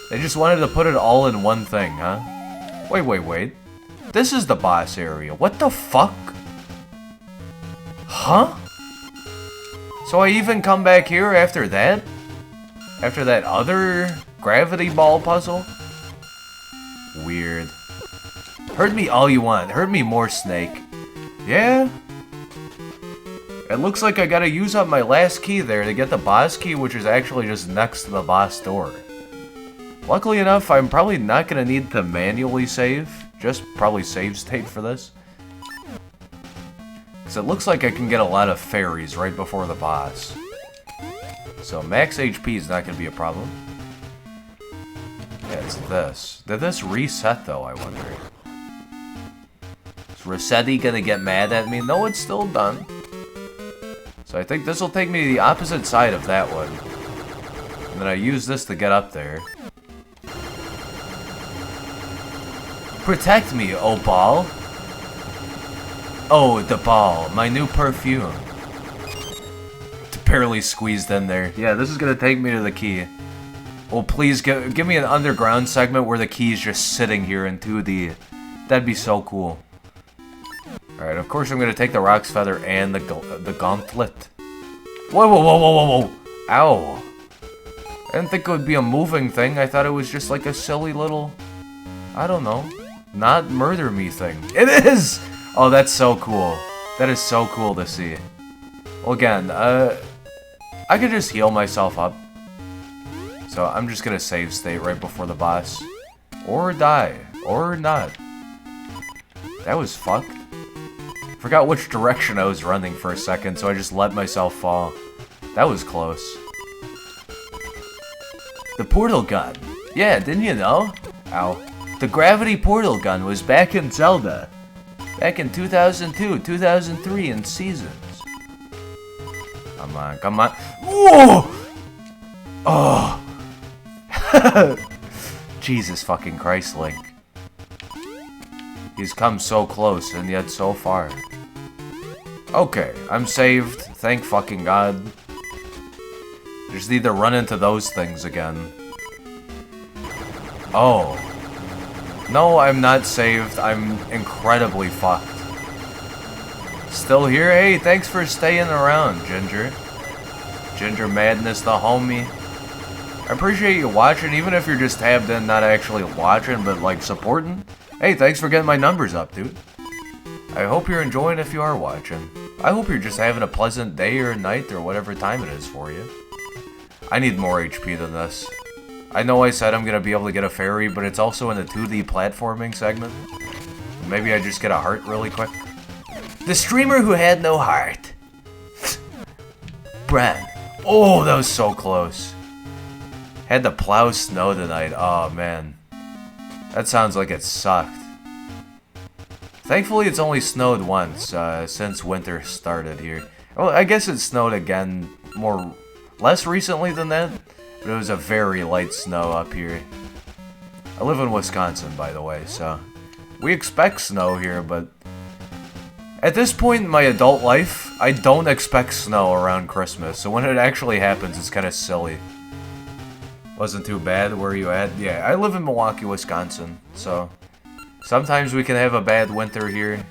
They just wanted to put it all in one thing, huh? Wait. This is the boss area. What the fuck? Huh? So I even come back here after that? After that other gravity ball puzzle? Weird. Hurt me all you want. Hurt me more, Snake. Yeah? It looks like I gotta use up my last key there to get the boss key, which is actually just next to the boss door. Luckily enough, I'm probably not gonna need to manually save. Just probably save state for this. Because it looks like I can get a lot of fairies right before the boss. So max HP is not going to be a problem. Yeah, it's this. Did this reset though, I wonder? Is Rossetti going to get mad at me? No, it's still done. So I think this will take me to the opposite side of that one. And then I use this to get up there. Protect me, oh ball. Oh, the ball. My new perfume. Barely squeezed in there. Yeah, this is gonna take me to the key. Well, please give me an underground segment where the key is just sitting here in 2D. That'd be so cool. Alright, of course I'm gonna take the Rock's Feather and the Gauntlet. Whoa. Ow. I didn't think it would be a moving thing. I thought it was just like a silly little... I don't know. Not murder me thing. It is! Oh, that's so cool. That is so cool to see. Well, again, I could just heal myself up. So I'm just gonna save state right before the boss. Or die. Or not. That was fucked. Forgot which direction I was running for a second, so I just let myself fall. That was close. The portal gun. Yeah, didn't you know? Ow. The gravity portal gun was back in Zelda. Back in 2002, 2003 in seasons. Come on, come on. Whoa! Oh! Jesus fucking Christ, Link. He's come so close and yet so far. Okay, I'm saved. Thank fucking God. Just need to run into those things again. Oh. No, I'm not saved. I'm incredibly fucked. Still here? Hey, thanks for staying around, Ginger. Ginger Madness, the homie. I appreciate you watching, even if you're just tabbed in, not actually watching, but like supporting. Hey, thanks for getting my numbers up, dude. I hope you're enjoying if you are watching. I hope you're just having a pleasant day or night or whatever time it is for you. I need more HP than this. I know I said I'm gonna be able to get a fairy, but it's also in the 2D platforming segment. Maybe I just get a heart really quick. The streamer who had no heart. Bren. Oh, that was so close. Had to plow snow tonight. Oh, man. That sounds like it sucked. Thankfully, it's only snowed once since winter started here. Well, I guess it snowed again less recently than that, but it was a very light snow up here. I live in Wisconsin, by the way, so we expect snow here, but at this point in my adult life, I don't expect snow around Christmas, so when it actually happens, it's kind of silly. Wasn't too bad. Where are you at? Yeah, I live in Milwaukee, Wisconsin, so sometimes we can have a bad winter here.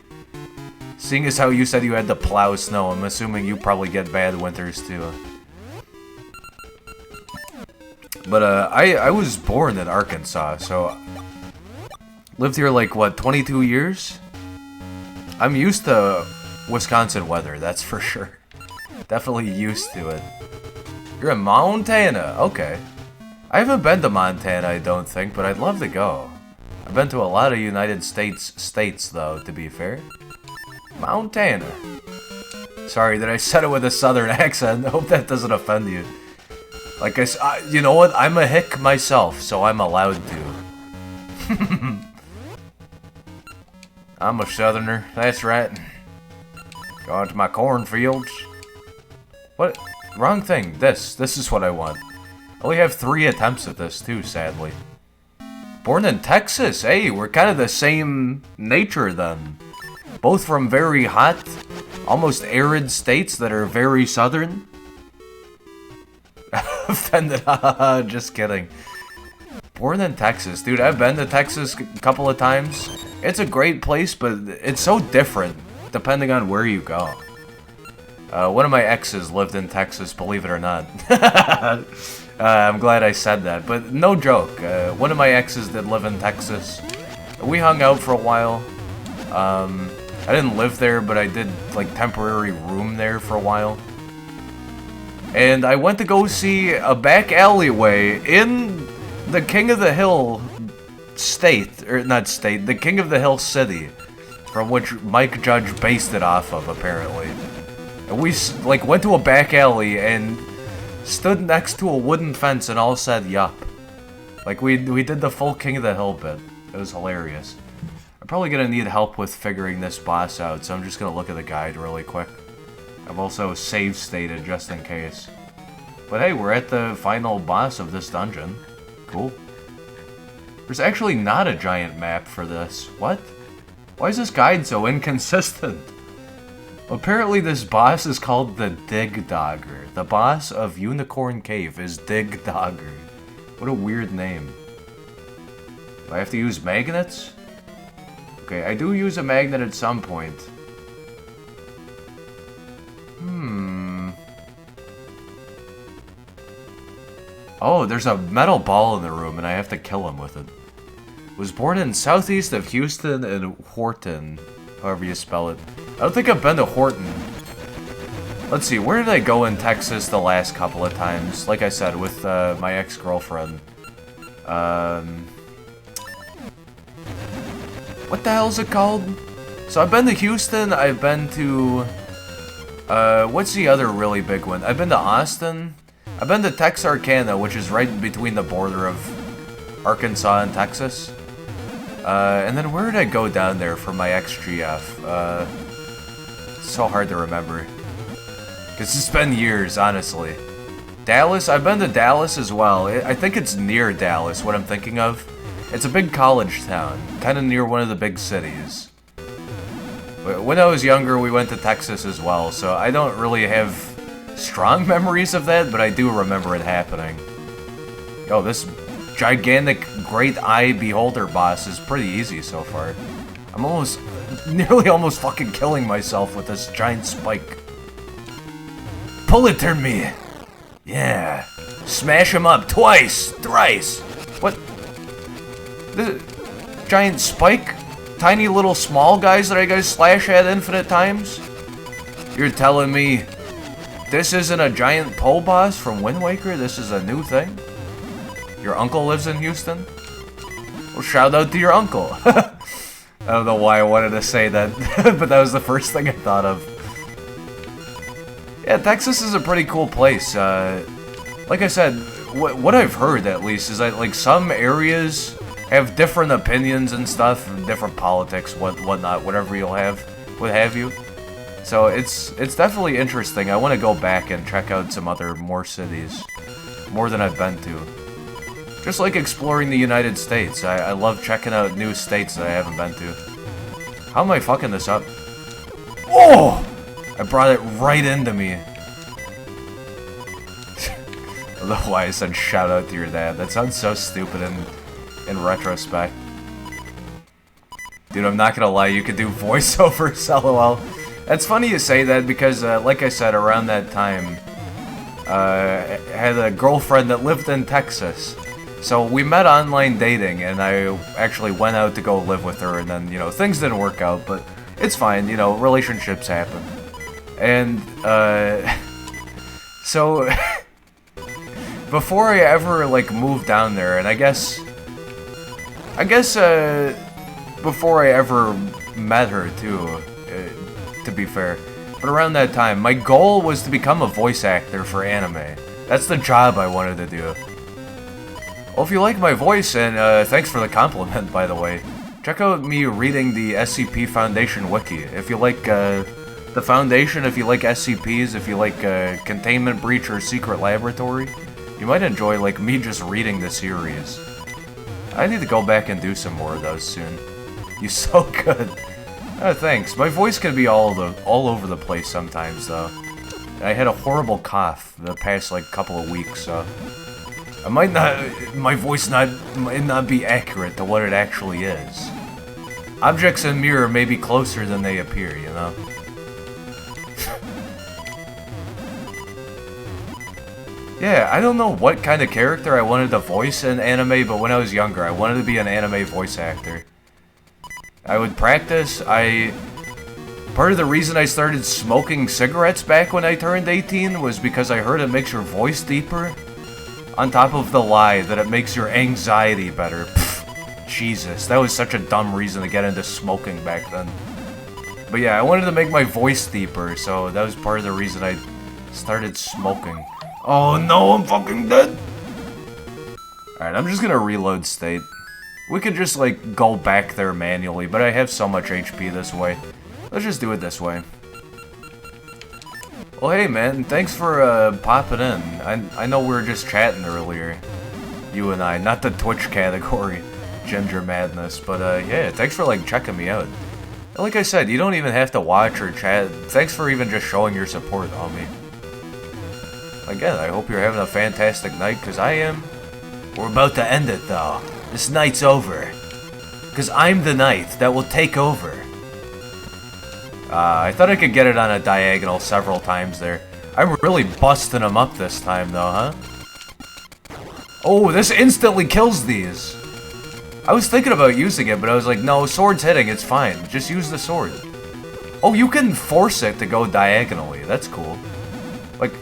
Seeing as how you said you had to plow snow, I'm assuming you probably get bad winters too. But I was born in Arkansas, so lived here like, what, 22 years? I'm used to Wisconsin weather, that's for sure. Definitely used to it. You're in Montana, okay. I haven't been to Montana, I don't think, but I'd love to go. I've been to a lot of United States, though, to be fair. Montana. Sorry that I said it with a southern accent. I hope that doesn't offend you. Like I said, you know what? I'm a hick myself, so I'm allowed to. I'm a southerner, that's right. Going to my cornfields. What? Wrong thing. This is what I want. I only have 3 attempts at this, too, sadly. Born in Texas. Hey, we're kind of the same nature, then. Both from very hot, almost arid states that are very southern. Offended. Just kidding. Born in Texas. Dude, I've been to Texas a couple of times. It's a great place, but it's so different depending on where you go. One of my exes lived in Texas, believe it or not. I'm glad I said that, but no joke. One of my exes did live in Texas. We hung out for a while. I didn't live there, but I did like temporary room there for a while. And I went to go see a back alleyway in the King of the Hill state, or not state, the King of the Hill city, from which Mike Judge based it off of, apparently. And we like went to a back alley and stood next to a wooden fence and all said yup. Like we did the full King of the Hill bit. It was hilarious. I'm probably gonna need help with figuring this boss out, so I'm just gonna look at the guide really quick. I've also save stated just in case. But hey, we're at the final boss of this dungeon. Cool. There's actually not a giant map for this. What? Why is this guide so inconsistent? Apparently this boss is called the Dig Dogger. The boss of Unicorn Cave is Dig Dogger. What a weird name. Do I have to use magnets? Okay, I do use a magnet at some point. Oh, there's a metal ball in the room and I have to kill him with it. Was born in southeast of Houston and Horton, however you spell it. I don't think I've been to Horton. Let's see, where did I go in Texas the last couple of times? Like I said, with my ex-girlfriend. What the hell is it called? So I've been to Houston, I've been to... what's the other really big one? I've been to Austin. I've been to Texarkana, which is right between the border of Arkansas and Texas. And then where did I go down there for my XGF? It's so hard to remember. Because it's been years, honestly. Dallas? I've been to Dallas as well. I think it's near Dallas, what I'm thinking of. It's a big college town, kind of near one of the big cities. But when I was younger, we went to Texas as well, so I don't really have strong memories of that, but I do remember it happening. Yo, this gigantic Great Eye Beholder boss is pretty easy so far. I'm nearly almost fucking killing myself with this giant spike. Pull it to me! Yeah. Smash him up twice, thrice. What? This giant spike? Tiny little small guys that I gotta slash at infinite times? You're telling me this isn't a giant pole boss from Wind Waker? This is a new thing? Your uncle lives in Houston? Well, shout out to your uncle. I don't know why I wanted to say that, but that was the first thing I thought of. Yeah, Texas is a pretty cool place. Like I said, what I've heard, at least, is that, like, some areas have different opinions and stuff, different politics, whatnot, whatever you'll have, what have you. So it's definitely interesting. I want to go back and check out some more cities, more than I've been to. Just like exploring the United States, I love checking out new states that I haven't been to. How am I fucking this up? Oh! I brought it right into me. I don't know why I said shout out to your dad. That sounds so stupid in retrospect. Dude, I'm not gonna lie, you could do voiceovers, lol. It's funny you say that because, like I said, around that time, I had a girlfriend that lived in Texas. So we met online dating, and I actually went out to go live with her, and then, you know, things didn't work out, but it's fine, you know, relationships happen. And, so, before I ever, like, moved down there, and I guess, before I ever met her, too, to be fair, but around that time, my goal was to become a voice actor for anime. That's the job I wanted to do. Well, if you like my voice, and thanks for the compliment, by the way, check out me reading the SCP Foundation wiki. If you like the Foundation, if you like SCPs, if you like Containment Breach or Secret Laboratory, you might enjoy, like, me just reading the series. I need to go back and do some more of those soon. You're so good. Oh, thanks. My voice can be all over the place sometimes, though. I had a horrible cough the past, like, couple of weeks, so my voice might not be accurate to what it actually is. Objects in mirror may be closer than they appear, you know? Yeah, I don't know what kind of character I wanted to voice in anime, but when I was younger, I wanted to be an anime voice actor. I would practice. Part of the reason I started smoking cigarettes back when I turned 18 was because I heard it makes your voice deeper. On top of the lie that it makes your anxiety better. Pfft, Jesus, that was such a dumb reason to get into smoking back then. But yeah, I wanted to make my voice deeper, so that was part of the reason I started smoking. Oh no, I'm fucking dead! Alright, I'm just gonna reload state. We could just, like, go back there manually, but I have so much HP this way. Let's just do it this way. Well, hey, man, thanks for, popping in. I know we were just chatting earlier. You and I, not the Twitch category, Ginger Madness, but, yeah, thanks for, like, checking me out. Like I said, you don't even have to watch or chat. Thanks for even just showing your support, homie. Again, I hope you're having a fantastic night, because I am. We're about to end it, though. This night's over. Because I'm the knight that will take over. I thought I could get it on a diagonal several times there. I'm really busting them up this time, though, huh? Oh, this instantly kills these. I was thinking about using it, but I was like, no, sword's hitting, it's fine. Just use the sword. Oh, you can force it to go diagonally. That's cool. Like,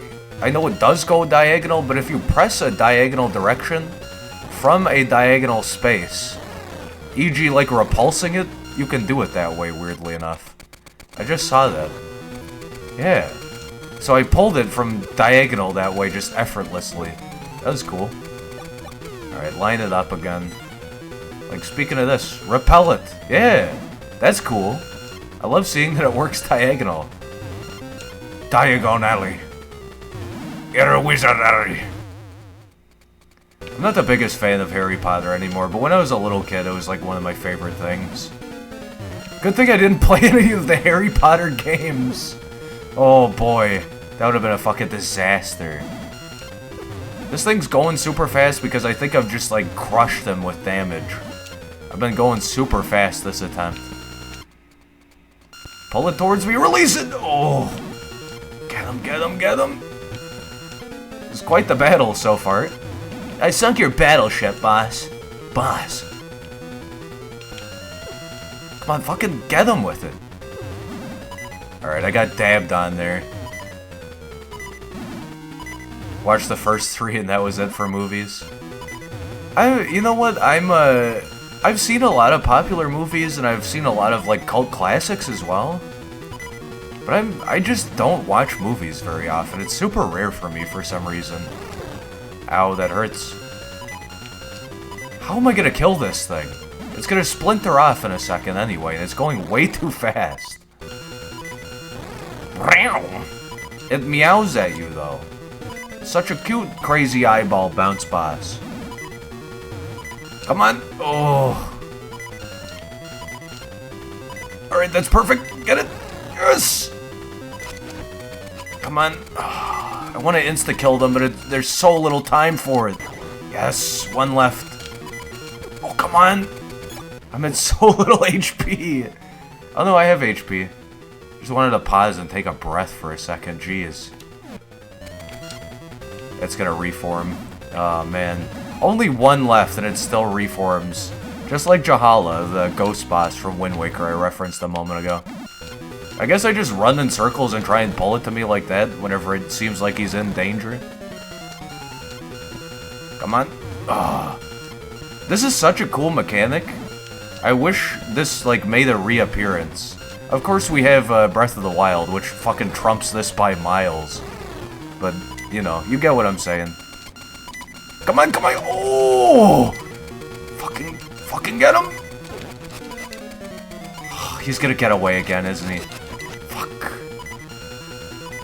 I know it does go diagonal, but if you press a diagonal direction from a diagonal space, e.g. like repulsing it, you can do it that way, weirdly enough. I just saw that. Yeah. So I pulled it from diagonal that way, just effortlessly. That was cool. Alright, line it up again. Like, speaking of this, repellent. Yeah, that's cool. I love seeing that it works diagonal. Diagonally. You're a wizard, Harry. I'm not the biggest fan of Harry Potter anymore, but when I was a little kid, it was like one of my favorite things. Good thing I didn't play any of the Harry Potter games. Oh boy, that would have been a fucking disaster. This thing's going super fast because I think I've just like crushed them with damage. I've been going super fast this attempt. Pull it towards me, release it! Oh! Get him, get him, get him! It's quite the battle so far. I sunk your battleship, boss. Boss. Come on, fucking get him with it. Alright, I got dabbed on there. Watched the first 3 and that was it for movies. You know what, I've seen a lot of popular movies and I've seen a lot of like cult classics as well. But I just don't watch movies very often. It's super rare for me for some reason. Ow, that hurts. How am I gonna kill this thing? It's gonna splinter off in a second anyway, and it's going way too fast. It meows at you, though. Such a cute, crazy eyeball bounce boss. Come on! Oh! Alright, that's perfect! Get it! Yes! Come on. I want to insta-kill them, but there's so little time for it. Yes, one left. Oh, come on! I'm at so little HP. Oh no, I have HP. Just wanted to pause and take a breath for a second. Jeez. It's gonna reform. Oh man. Only one left and it still reforms. Just like Jahala, the ghost boss from Wind Waker I referenced a moment ago. I guess I just run in circles and try and pull it to me like that whenever it seems like he's in danger. Come on. Oh. This is such a cool mechanic. I wish this, like, made a reappearance. Of course we have Breath of the Wild, which fucking trumps this by miles. But, you know, you get what I'm saying. Come on, come on! Oh! Fucking get him! He's gonna get away again, isn't he? Fuck.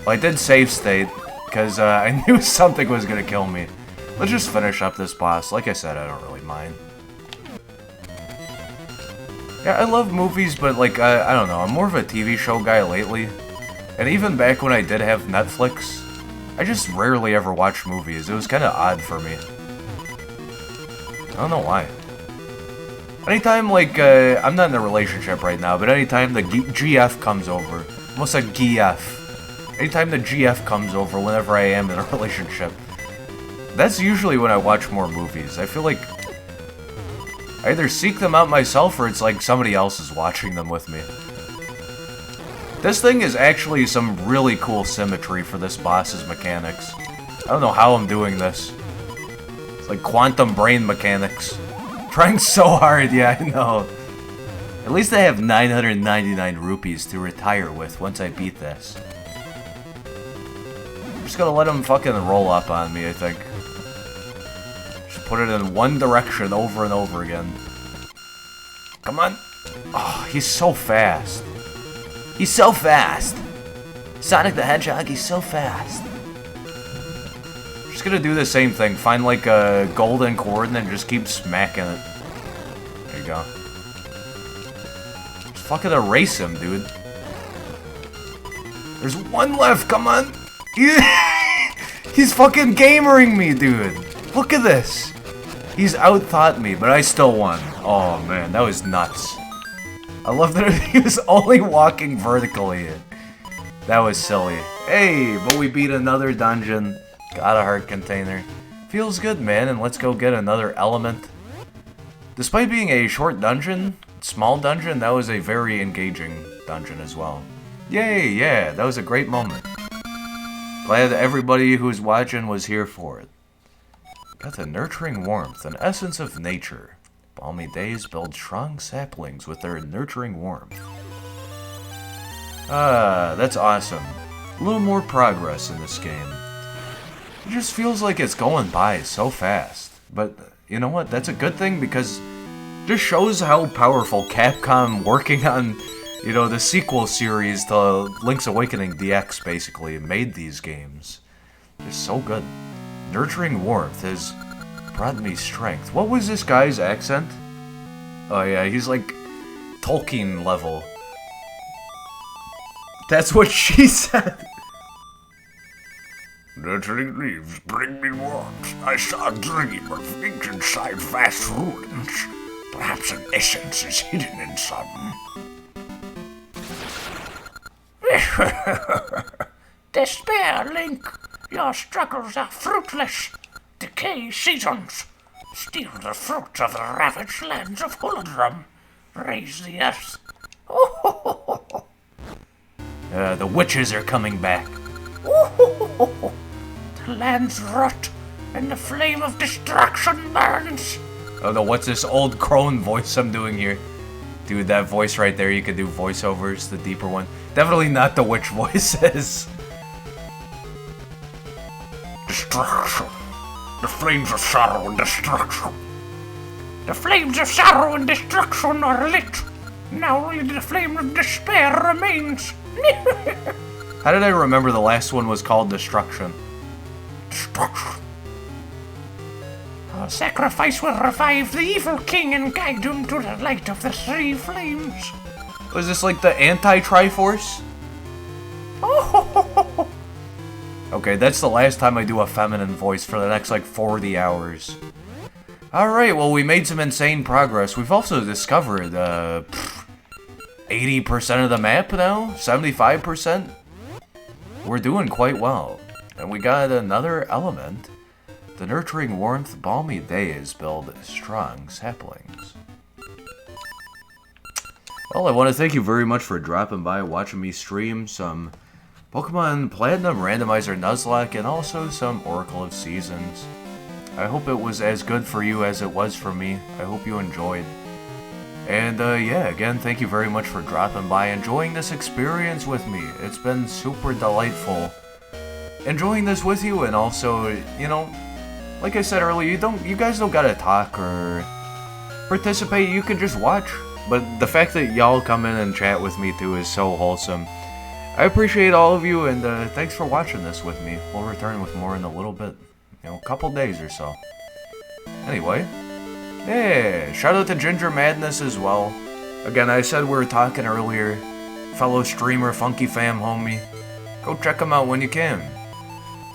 Well, I did save state, because I knew something was gonna kill me. Let's just finish up this boss. Like I said, I don't really mind. Yeah, I love movies, but like, I don't know, I'm more of a TV show guy lately. And even back when I did have Netflix, I just rarely ever watched movies. It was kind of odd for me. I don't know why. Anytime, like, I'm not in a relationship right now, but anytime the GF comes over, almost like GF. Anytime the GF comes over whenever I am in a relationship, that's usually when I watch more movies. I feel like I either seek them out myself or it's like somebody else is watching them with me. This thing is actually some really cool symmetry for this boss's mechanics. I don't know how I'm doing this. It's like quantum brain mechanics. Trying so hard, yeah, I know. At least I have 999 rupees to retire with once I beat this. I'm just gonna let him fucking roll up on me, I think. Just put it in one direction over and over again. Come on. Oh, he's so fast. He's so fast. Sonic the Hedgehog, he's so fast. Just gonna do the same thing. Find like a golden coordinate and just keep smacking it. There you go. Just fucking erase him, dude. There's one left, come on. He's fucking gamering me, dude. Look at this. He's outthought me, but I still won. Oh man, that was nuts. I love that he was only walking vertically. That was silly. Hey, but we beat another dungeon. Got a heart container. Feels good, man, and let's go get another element. Despite being a short dungeon, small dungeon, that was a very engaging dungeon as well. Yay, yeah, that was a great moment. Glad everybody who's watching was here for it. Got the nurturing warmth, an essence of nature. Balmy days build strong saplings with their nurturing warmth. Ah, that's awesome. A little more progress in this game. It just feels like it's going by so fast. But, you know what? That's a good thing because Just shows how powerful Capcom working on, you know, the sequel series to Link's Awakening DX basically made these games. They're so good. Nurturing warmth has brought me strength. What was this guy's accent? Oh yeah, he's like Tolkien level. That's what she said. Nurturing leaves bring me warmth. I saw a dream of ink inside vast ruins. Perhaps an essence is hidden in some. Despair, Link. Your struggles are fruitless. Decay seasons. Steal the fruits of the ravaged lands of Hulodrum. Raise the earth. The witches are coming back. The lands rot, and the flame of destruction burns. Oh no, what's this old crone voice I'm doing here? Dude, that voice right there, you could do voiceovers, the deeper one. Definitely not the witch voices. Destruction. The flames of sorrow and destruction. The flames of sorrow and destruction are lit. Now only the flame of despair remains. How did I remember the last one was called Destruction? Destruction. Our sacrifice will revive the evil king and guide him to the light of the three flames. Was this like the anti-Triforce? Okay, that's the last time I do a feminine voice for the next like 40 hours. Alright, well we made some insane progress. We've also discovered 80% of the map now? 75%? We're doing quite well. And we got another element. The nurturing warmth, balmy days build strong saplings. Well, I want to thank you very much for dropping by, watching me stream some Pokemon Platinum Randomizer Nuzlocke, and also some Oracle of Seasons. I hope it was as good for you as it was for me. I hope you enjoyed. And yeah, again, thank you very much for dropping by, enjoying this experience with me. It's been super delightful enjoying this with you, and also, you know, like I said earlier, you guys don't gotta talk or participate, you can just watch. But the fact that y'all come in and chat with me too is so wholesome. I appreciate all of you, and thanks for watching this with me. We'll return with more in a little bit, you know, a couple days or so. Anyway, yeah, shout out to Ginger Madness as well. Again, I said we were talking earlier, fellow streamer, Funky Fam homie. Go check him out when you can.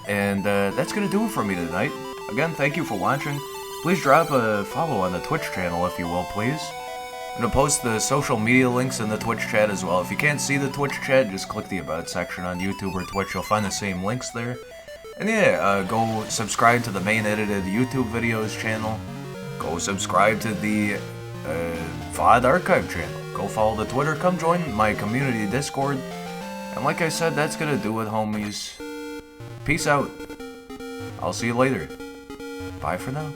And that's gonna do it for me tonight. Again, thank you for watching. Please drop a follow on the Twitch channel if you will, please. I'm gonna post the social media links in the Twitch chat as well. If you can't see the Twitch chat, just click the About section on YouTube or Twitch. You'll find the same links there. And yeah, go subscribe to the main edited YouTube videos channel. Go subscribe to the VOD archive channel. Go follow the Twitter. Come join my community Discord. And like I said, that's gonna do it, homies. Peace out. I'll see you later. Bye for now.